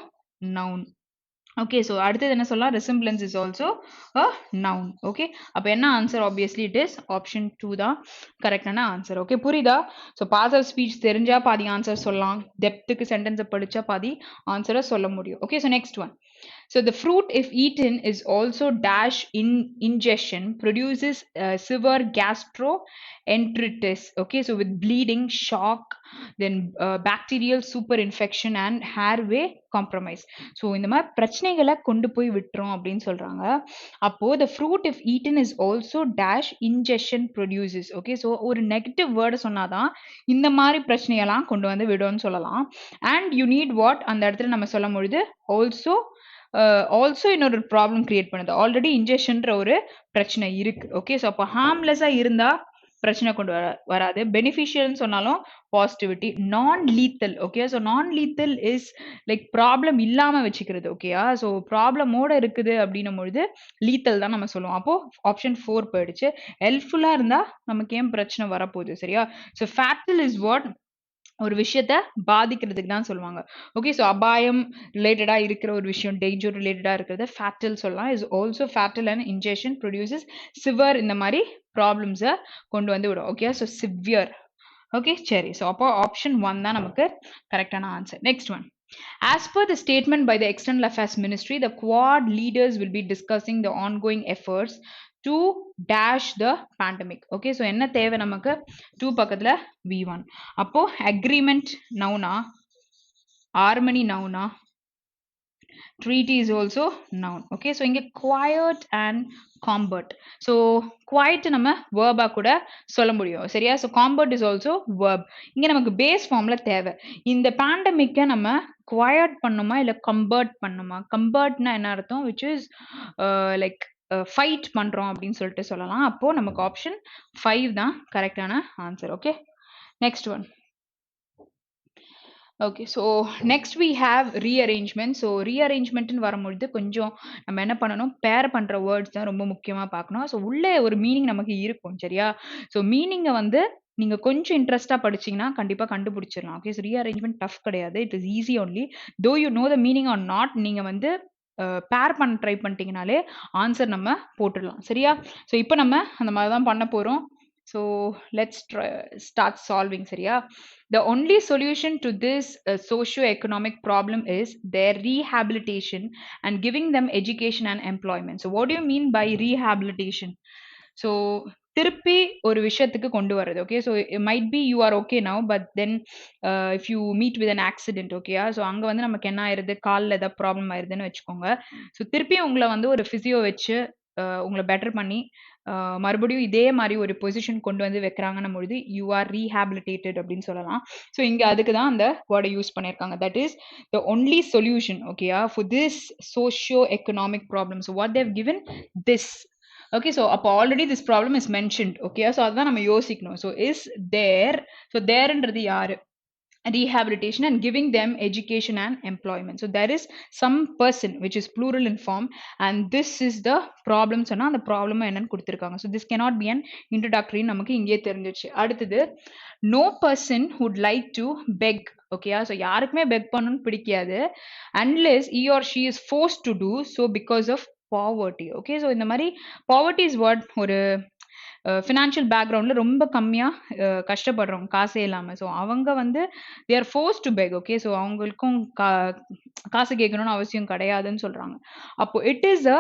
noun. Okay, so அடுத்தது என்ன சொல்லலாம்? resemblance is also a noun. Okay, அப்ப என்ன answer? obviously it is option 2 தான் கரெக்டான answer. Okay, புரியுதா? So pass of speech தெரிஞ்சா பாதி ஆன்சர் சொல்லலாம், டெப்த்துக்கு சென்டென்ஸை படிச்சா பாதி ஆன்சரை சொல்ல முடியும். Okay, so next one, so the fruit if eaten is also dash in ingestion produces severe gastroenteritis. Okay, so with bleeding, shock, then bacterial super infection and airway compromise. so இந்த மாதிரி பிரச்சனைகளை கொண்டு போய் விட்டுரும் அப்படின்னு சொல்றாங்க. அப்போ the fruit if eaten is also dash ingestion produces. okay, so ஒரு நெகட்டிவ் வேர்டு சொன்னாதான் இந்த மாதிரி பிரச்சனையெல்லாம் கொண்டு வந்து விடும்னு சொல்லலாம். and you need what அந்த இடத்துல நம்ம சொல்லும் பொழுது ஆல்சோ இன்னொரு ப்ராப்ளம் கிரியேட் பண்ணுது. ஆல்ரெடி இன்ஜெக்ஷன்ற ஒரு பிரச்சனை இருக்கு. ஓகே, ஸோ அப்போ ஹார்ம்லெஸ்ஸா இருந்தா பிரச்சனை கொண்டு வராது. பெனிஃபிஷியல்னு சொன்னாலும் பாசிட்டிவிட்டி. நான் லீத்தல். ஓகே, ஸோ நான் லீத்தல் இஸ் லைக் ப்ராப்ளம் இல்லாம வச்சுக்கிறது. ஓகேயா? ஸோ ப்ராப்ளமோட இருக்குது அப்படின்னும் பொழுது லீத்தல் தான் நம்ம சொல்லுவோம். அப்போ ஆப்ஷன் 4 போயிடுச்சு. ஹெல்ப்ஃபுல்லா இருந்தா நமக்கு ஏன் பிரச்சனை வரப்போகுது? சரியா? So fatal is what? ஒரு விஷயத்த பாதிக்கிறதுக்கு தான் சொல்லுவாங்க. ஓகே, ஸோ அபாயம் ரிலேட்டடா இருக்கிற ஒரு விஷயம், டேஞ்சர் ரிலேட்டடா இருக்கிறத ஃபேட்டல் சொல்லலாம். Is also fatal and injection produces சிவர், இந்த மாதிரி ப்ராப்ளம்ஸை கொண்டு வந்து விடும். Okay, so severe. ஓகே, சரி. ஸோ அப்போ ஆப்ஷன் 1 தான் நமக்கு கரெக்டான answer. Next one, as per the statement by the External Affairs Ministry, the Quad leaders will be discussing the ongoing efforts to dash the pandemic. okay, so என்ன தேவை நமக்கு? 2 பக்கத்துல v1. அப்போ agreement noun-ஆ, harmony noun-ஆ, treaty is also noun. okay, so இங்க quiet and combat. so quiet நம்ம verb-ஆ கூட சொல்ல முடியும். சரியா? so combat is also verb. இங்க நமக்கு base formல தேவை. இந்த pandemic-ஐ நம்ம quiet பண்ணுமா இல்ல combat பண்ணுமா? combatனா என்ன அர்த்தம்? which is like ஃபைட் பண்றோம் அப்படின்னு சொல்லிட்டு சொல்லலாம். அப்போ நமக்கு ஆப்ஷன் 5 தான் கரெக்டான answer. Okay, next one. Okay, so next we have rearrangement. So ரீஅரேஞ்ச்மெண்ட்னு வரும்பொழுது கொஞ்சம் நம்ம என்ன பண்ணணும், பேர் பண்ணுற வேர்ட்ஸ் தான் ரொம்ப முக்கியமாக பார்க்கணும். ஸோ உள்ளே ஒரு மீனிங் நமக்கு இருக்கும், சரியா? ஸோ மீனிங்கை வந்து நீங்கள் கொஞ்சம் இன்ட்ரெஸ்ட்டாக படிச்சீங்கன்னா கண்டிப்பாக கண்டுபிடிச்சிடலாம். ஓகே, ஸோ ரீஅரேஞ்ச்மெண்ட் டஃப் கிடையாது, it is easy only. Though you know the meaning or not, நீங்கள் வந்து பேர் பண்ண ட்ரை பண்ணிட்டீங்கனாலே ஆன்சர் நம்ம போட்டுடலாம், சரியா? ஸோ இப்போ நம்ம அந்த மாதிரி தான் பண்ண போகிறோம். So let's start solving, சரியா? The only solution to this socio-economic problem is their rehabilitation and giving them education and employment. So what do you mean by rehabilitation? So திருப்பி ஒரு விஷயத்துக்கு கொண்டு வர்றது. Okay, so might be you are okay now, but then if you meet with an accident, ஓகேயா? So அங்கே வந்து நமக்கு என்ன ஆயிருது, காலில் ஏதாவது ப்ராப்ளம் ஆயிருதுன்னு வச்சுக்கோங்க. ஸோ திருப்பி உங்களை வந்து ஒரு ஃபிசியோ வச்சு உங்களை பெட்டர் பண்ணி மறுபடியும் இதே மாதிரி ஒரு பொசிஷன் கொண்டு வந்து வைக்கிறாங்கன்னும் பொழுது யூ ஆர் ரீஹாபிலிட்டேட்டட் அப்படின்னு சொல்லலாம். ஸோ இங்கே அதுக்கு தான் அந்த வேர்டை யூஸ் பண்ணியிருக்காங்க. That is the only solution, ஓகேயா, for this socio economic problem. So what they've given this. Okay, so அப்போ already this problem is mentioned, okay? So அதுதான் நம்ம யோசிக்கணும். ஸோ இஸ் தேர், ஸோ தேர்ன்றது யாரு, rehabilitation and giving them education and employment. So there is some person which is plural in form and this is the problem. சொன்னா அந்த problem என்னன்னு கொடுத்திருக்காங்க. So this cannot be an introductory, நமக்கு இங்கே தெரிஞ்சிச்சு. அடுத்தது no person would like to beg, ஓகேயா? So யாருக்குமே பெக் பண்ணணும்னு பிடிக்காது unless he or she is forced to do so because of poverty. Okay, so இந்த மாதிரி poverty is what, ஒரு ஃபினான்ஷியல் பேக்ரவுண்டில் ரொம்ப கம்மியாக கஷ்டப்படுறவங்க, காசே இல்லாமல். ஸோ அவங்க வந்து they are forced to beg, okay? So அவங்களுக்கும் காசு கேட்கணும்னு அவசியம் கிடையாதுன்னு சொல்கிறாங்க. அப்போ it is a,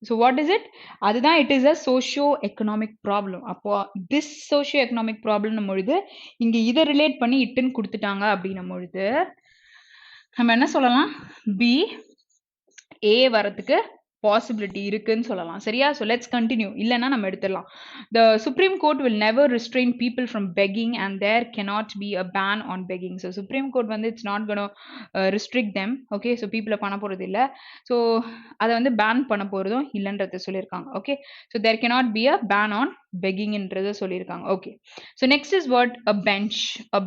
so what is it, அதுதான் it is a socio economic problem. அப்போ திஸ் சோஷியோ எக்கனாமிக் ப்ராப்ளம் பொழுது இங்கே இதை ரிலேட் பண்ணி இட்டுன்னு கொடுத்துட்டாங்க அப்படின்னும் பொழுது நம்ம என்ன சொல்லலாம், பி ஏ வரதுக்கு பாசிபிலிட்டி இருக்குன்னு சொல்லலாம், சரியா? So let's continue. இல்லைன்னா நம்ம எடுத்துடலாம். The Supreme Court will never restrain people from begging and there cannot be a ban on begging. So Supreme Court வந்து it's not gonna restrict them, okay? So பீப்புளை பண்ண போகிறது இல்லை, ஸோ அதை வந்து பேன் பண்ண போகிறதும் இல்லைன்றத சொல்லியிருக்காங்க, okay? So there cannot be a ban on பெக்கிங்ன்றத சொல்லியிருக்காங்க, okay? So next is what, a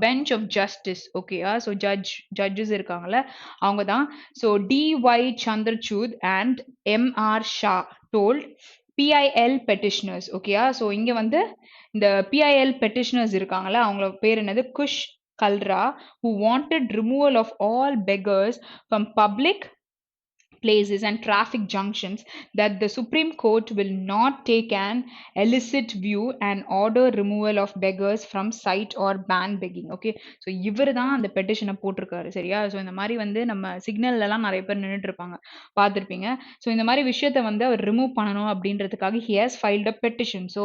bench of justice, ஓகேயா? ஸோ ஜட்ஜஸ் இருக்காங்கல்ல, அவங்க தான். So D.Y. Chandrachud and M.R. Shah told PIL petitioners, ஓகேயா? ஸோ இங்கே வந்து இந்த PIL petitioners இருக்காங்கல்ல, அவங்கள பேர் என்னது, Kush Kalra, who wanted removal of all beggars from public places and traffic junctions, that the Supreme Court will not take an illicit view and order removal of beggars from site or ban begging. Okay, so இவர் தான் அந்த பெட்டிஷனை போட்டிருக்காரு, சரியா? So இந்த மாதிரி வந்து நம்ம சிக்னல்லாம் நிறைய பேர் நின்றுட்டு இருப்பாங்க, பார்த்துருப்பீங்க. ஸோ இந்த மாதிரி விஷயத்த வந்து அவர் ரிமூவ் பண்ணணும் அப்படின்றதுக்காக he has filed a petition. So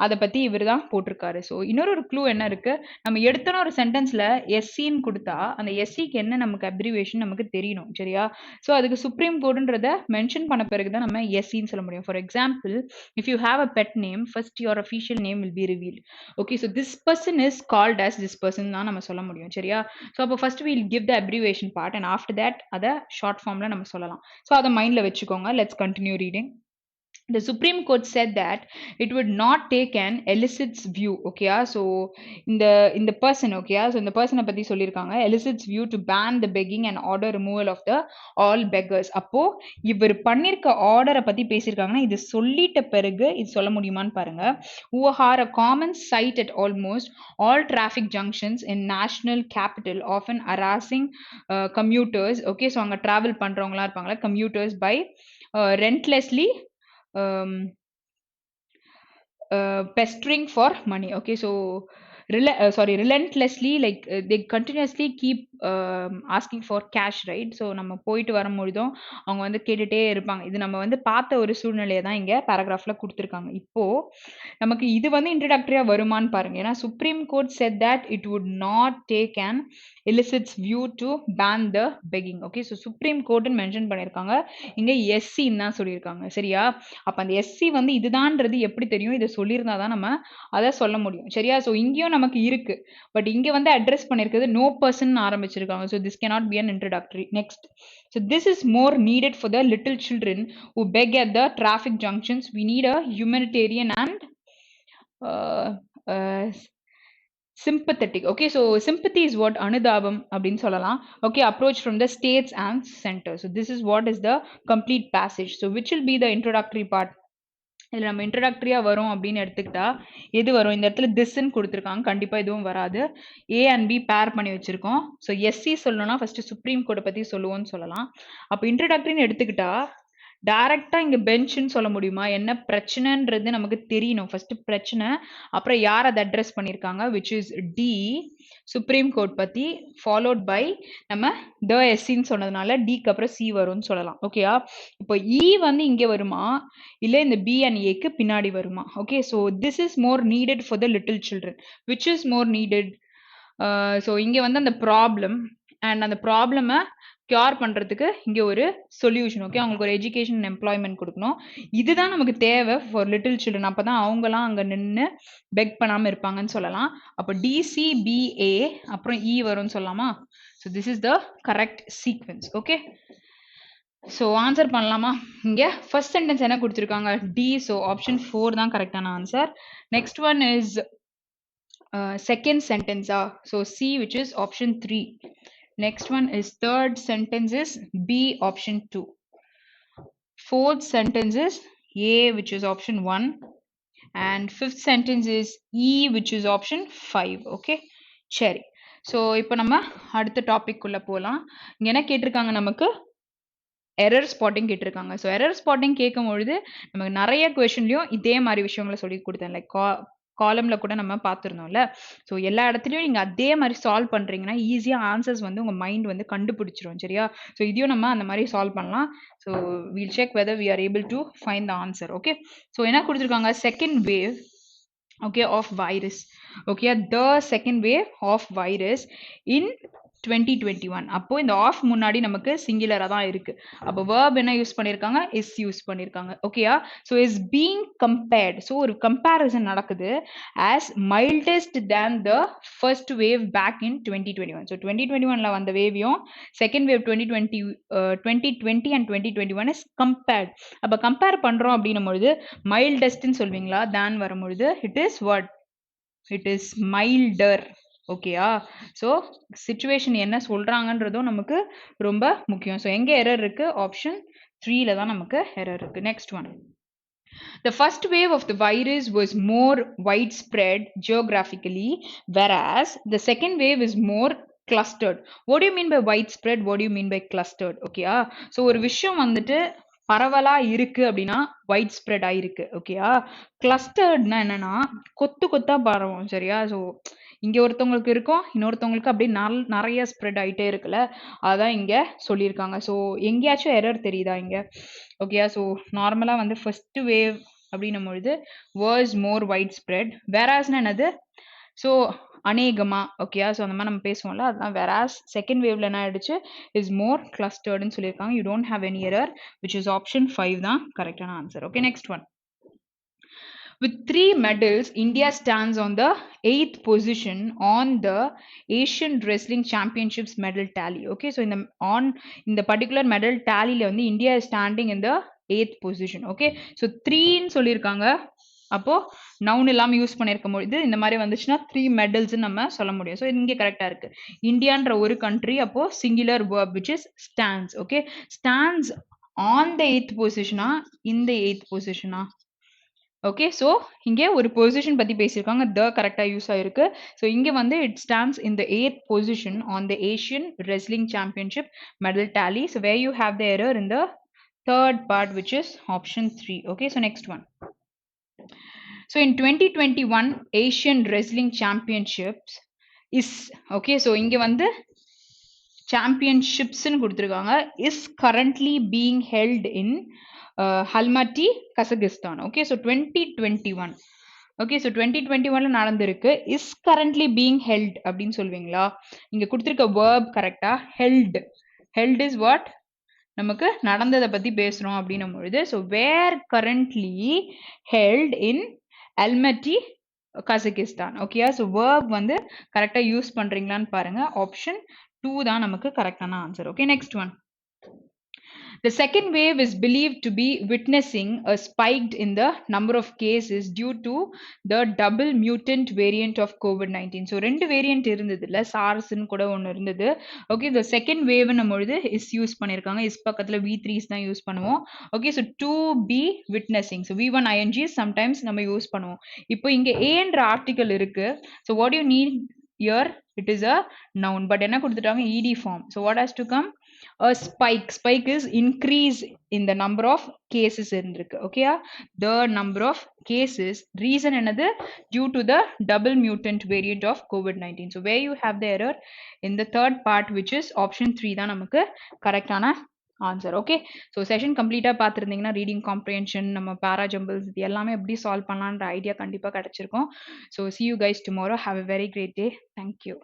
அதை பற்றி இவர் தான் போட்டிருக்காரு. ஸோ இன்னொரு க்ளூ என்ன இருக்கு, நம்ம எடுத்தோன்னா ஒரு சென்டென்ஸ்ல எஸ்சின்னு கொடுத்தா அந்த எஸ்சிக்கு என்ன நமக்கு அப்ரிவேஷன் நமக்கு தெரியணும், சரியா? ஸோ அதுக்கு சுப்ரீம் கோடுன்றத மென்ஷன் பண்ண பிறகு தான் நம்ம எஸ்சின்னு சொல்ல முடியும். For example, if you have a pet name, first your official name will be revealed. Okay, so this person is called as this person தான் நம்ம சொல்ல முடியும், சரியா? ஸோ அப்போ first will give the abbreviation part and after that அதை short ஃபார்ம்ல நம்ம சொல்லலாம். ஸோ அதை மைண்ட்ல வச்சுக்கோங்க. Let's continue reading. The Supreme Court said that it would not take an illicit's view, okay? So in the person, okay? So இந்த பர்சனை பத்தி சொல்லியிருக்காங்க, illicit's view to ban the begging and order removal of the all beggars. அப்போ இவர் பண்ணிருக்க ஆர்டரை பத்தி பேசியிருக்காங்கன்னா இது சொல்லிட்ட பிறகு இது சொல்ல முடியுமான்னு பாருங்க. who are a common sight at almost all traffic junctions in national capital, often harassing commuters, okay? So அங்க travel பண்றவங்களா இருப்பாங்களா, commuters by relentlessly pestering for money, okay? So relentlessly, like they continuously keep asking for cash, right? So நம்ம போயிட்டு வரும்பொழுதும் அவங்க வந்து கேட்டுட்டே இருப்பாங்க. இது நம்ம வந்து பார்த்த ஒரு சூழ்நிலையை தான் இங்கே பேராகிராஃப்ல கொடுத்துருக்காங்க. இப்போ நமக்கு இது வந்து இன்ட்ரடக்டரியா வருமானு பாருங்க. ஏன்னா supreme court said that it would not take an illicit's view to ban the begging, okay? So Supreme கோர்ட்னு மென்ஷன் பண்ணியிருக்காங்க, இங்க எஸ்சின்னு தான் சொல்லியிருக்காங்க, சரியா? அப்ப அந்த எஸ்சி வந்து இதுதான்றது எப்படி தெரியும், இதை சொல்லியிருந்தா தான் நம்ம அதை சொல்ல முடியும், சரியா? ஸோ இங்கேயும் நமக்கு இருக்கு, பட் இங்க வந்து அட்ரஸ் பண்ணியிருக்கிறது நோ பர்சன் ஆரம்பிச்சு வச்சிருக்காங்க. So this cannot be an introductory. Next. So this is more needed for the little children who beg at the traffic junctions. We need a humanitarian and uh, uh, sympathetic. Okay, so sympathy is what anudabam அப்படின்னு சொல்லலாம். Okay, approach from the states and center. So this is what is the complete passage. So which will be the introductory part? இதில் நம்ம இன்ட்ரடக்டரியாக வரும் அப்படின்னு எடுத்துக்கிட்டா எது வரும்? இந்த இடத்துல திஸ்ன்னு கொடுத்துருக்காங்க, கண்டிப்பாக எதுவும் வராது. ஏ அண்ட் பி பேர் பண்ணி வச்சுருக்கோம். ஸோ எஸ்சி சொல்லணும்னா ஃபஸ்ட்டு சுப்ரீம் கோர்ட்டை பற்றி சொல்லுவோம்னு சொல்லலாம். அப்போ இன்ட்ரடக்டரின்னு எடுத்துக்கிட்டா டைரக்டாக இங்கே பெஞ்சுன்னு சொல்ல முடியுமா? என்ன பிரச்சனைன்றது நமக்கு தெரியணும். ஃபர்ஸ்ட் பிரச்சனை, அப்புறம் யார் அதை அட்ரஸ் பண்ணியிருக்காங்க, which is the Supreme Court பற்றி, ஃபாலோட் பை நம்ம த எஸ்சின்னு சொன்னதுனால டிக்கு அப்புறம் சி வரும்னு சொல்லலாம். ஓகேயா? இப்போ இ வந்து இங்கே வருமா இல்லை இந்த பி அண்ட் ஏக்கு பின்னாடி வருமா? Okay, so this is more needed for the little children. Which is more needed? So இங்கே வந்து அந்த ப்ராப்ளம் அண்ட் அந்த ப்ராப்ளமை கியூர் பண்ணுறதுக்கு இங்கே ஒரு சொல்யூஷன். ஓகே, அவங்களுக்கு ஒரு எஜுகேஷன் அண்ட் எம்ப்ளாய்மெண்ட் கொடுக்கணும். இதுதான் நமக்கு தேவை ஃபார் லிட்டில் சில்ட்ரன். அப்போ தான் அவங்களாம் அங்கே நின்று பெக் பண்ணாமல் இருப்பாங்கன்னு சொல்லலாம். அப்போ டிசிபிஏ அப்புறம் இ வரும்னு சொல்லலாமா? So this is the correct sequence. Okay, so answer பண்ணலாமா? இங்கே ஃபர்ஸ்ட் சென்டென்ஸ் என்ன கொடுத்துருக்காங்க? டி. ஸோ ஆப்ஷன் 4 தான் கரெக்டான answer. Next one is second சென்டென்ஸா? So C, which is option 3. Next one is third sentence is B, option 2. Fourth sentence is A, which is option 1. And fifth sentence is E, which is option 5. Okay, சரி. So இப்போ நம்ம அடுத்த topic உள்ள போகலாம். இங்கே என்ன கேட்டிருக்காங்க? நமக்கு எரர் ஸ்பாட்டிங் கேட்டிருக்காங்க. ஸோ எரர் ஸ்பாட்டிங் கேட்கும் பொழுது நமக்கு நிறைய கொஷின்லையும் இதே மாதிரி விஷயங்களை சொல்லி கொடுத்தேன். லைக் காலம்ல கூட நம்ம பார்த்துருந்தோம்ல. ஸோ எல்லா இடத்துலையும் நீங்கள் அதே மாதிரி சால்வ் பண்ணுறீங்கன்னா ஈஸியாக ஆன்சர்ஸ் வந்து உங்கள் மைண்ட் வந்து கண்டுபிடிச்சிரும். சரியா? ஸோ இதையும் நம்ம அந்த மாதிரி சால்வ் பண்ணலாம். So we'll check whether we are able to find the answer. Okay, so என்ன கொடுத்துருக்காங்க? Second wave, okay, of virus. Okay, the second wave of virus in 2021. அப்போ இந்த ஆஃப் முன்னாடி நமக்கு சிங்குலரா தான் இருக்கு. அப்போ verb என்ன யூஸ் பண்ணிருக்காங்க? is யூஸ் பண்ணிருக்காங்க. ஓகேயா? So is being compared. So ஒரு கம்பேரிசன் நடக்குது as mildest than the first wave back in 2021. So 2021ல வந்த வேவையும் second wave 2020 and 2021 is compared. அப்போ கம்பேர் பண்றோம் அப்படின்னும் பொழுது மைல்டஸ்ட்னு சொல்வீங்களா? தான் வரும்பொழுது it is what? It is milder. ஓகேயா? ஸோ சிச்சுவேஷன் என்ன சொல்றாங்கன்றதும் நமக்கு ரொம்ப முக்கியம். ஸோ எங்கே எரர் இருக்கு? ஆப்ஷன் 3ல தான் நமக்கு எரர் இருக்கு. Next one, the first wave of the virus was more widespread geographically, whereas the second wave is more clustered. What do you mean by widespread? What do you mean by clustered? ஓகேயா? So ஒரு விஷயம் வந்துட்டு பரவலா இருக்கு அப்படின்னா white spread ஆயிருக்கு. ஓகேயா? கிளஸ்டர்ட்னா என்னன்னா கொத்து கொத்தா பரவும். சரியா? ஸோ இங்க ஒருத்தவங்களுக்கு இருக்கும், இன்னொருத்தவங்களுக்கு அப்படி நிறைய ஸ்ப்ரெட் ஆயிட்டே இருக்குல்ல, அதான் இங்க சொல்லியிருக்காங்க. ஸோ எங்கேயாச்சும் எரர் தெரியுதா இங்க? ஓகேயா? ஸோ நார்மலா வந்து ஃபர்ஸ்ட் வேவ் அப்படின்னும் பொழுது வாஸ் மோர் வைட் ஸ்ப்ரெட். வேராஸ்னா என்னது? ஸோ அநேகமா. ஓகேயா? ஸோ அந்த மாதிரி நம்ம பேசுவோம்ல, அதுதான் வேராஸ். செகண்ட் வேவ்ல என்ன ஆயிடுச்சு? இஸ் மோர் கிளஸ்டர்டுன்னு சொல்லியிருக்காங்க. You don't have any error, which is option 5 தான் கரெக்டான answer. Okay, next one. With 3 medals, India stands on the 8th position on the Asian Wrestling Championships medal tally. Okay, so in the particular medal tally la வந்து India is standing in the 8th position. Okay, so 3 ன்னு சொல்லியிருக்காங்க. அப்போ noun இல்லாமல் use பண்ணியிருக்கும் பொழுது இந்த மாதிரி வந்துச்சுன்னா 3 medals நம்ம சொல்ல முடியும். ஸோ இங்கே கரெக்டாக இருக்கு. இந்தியான்ற ஒரு கண்ட்ரி, அப்போ singular verb which is stands. Okay, stands on the 8th பொசிஷனா, இந்த 8th பொசிஷனா? ஓகே, ஸோ இங்கே ஒரு பொசிஷன் பற்றி பேசியிருக்காங்க, த கரெக்டாக யூஸ் ஆயிருக்கு. ஸோ இங்கே வந்து it stands in the 8th position on the Asian wrestling championship medal tally. So where you have the error in the third part, which is option 3. Okay, so next one. So in 2021 Asian Wrestling Championships is, okay, so இங்க வந்து championships ன்னு கொடுத்திருக்காங்க, is currently being held in Almaty, Kazakhstan. Okay, so 2021. Okay, so 2021ல நடந்திருக்கு. is currently being held அப்படின்னு சொல்வீங்களா? இங்க கொடுத்திருக்க verb கரெக்டா? held. held is what? நமக்கு நடந்ததை பத்தி பேசுறோம் அப்படின்னும் பொழுது, so where currently held in Almaty, Kazakhstan. ஓகேயா? ஸோ வேர்ப் வந்து கரெக்டாக யூஸ் பண்றீங்களான்னு பாருங்க. ஆப்ஷன் 2 தான் நமக்கு கரெக்டான answer. Okay, next one. The second wave is believed to be witnessing a spike in the number of cases due to the double mutant variant of COVID-19. So, ரெண்டு variant இருந்தது இல்ல, சார்ஸ்ன்னு கூட ஒன்று இருந்தது. ஓகே, இந்த செகண்ட் வேவ்னும் பொழுது is use பண்ணியிருக்காங்க. Is பக்கத்தில் V3s தான் யூஸ் பண்ணுவோம். Okay, so to be witnessing. So V1 ING sometimes நம்ம யூஸ் பண்ணுவோம். இப்போ இங்கே ஏன்ற ஆர்டிக்கல் இருக்கு. So what you need here, it is a noun, but என்ன கொடுத்துட்டாங்க, ed form. So what has to come? A spike. Spike is increase in the number of cases இருந்திருக்கு. Okay, the number of cases, reason என்னது, due to the double mutant variant of COVID-19. So where you have the error in the third part, which is option 3 தான் நமக்கு கரெக்டான answer. Okay, so session கம்ப்ளீட்டாக பார்த்துருந்தீங்கன்னா reading comprehension, நம்ம பேரா ஜம்பிள்ஸ், இது எல்லாமே எப்படி சால்வ் பண்ணலான்ற ஐடியா கண்டிப்பாக கிடச்சிருக்கும். So see you guys tomorrow. Have a very great day. Thank you.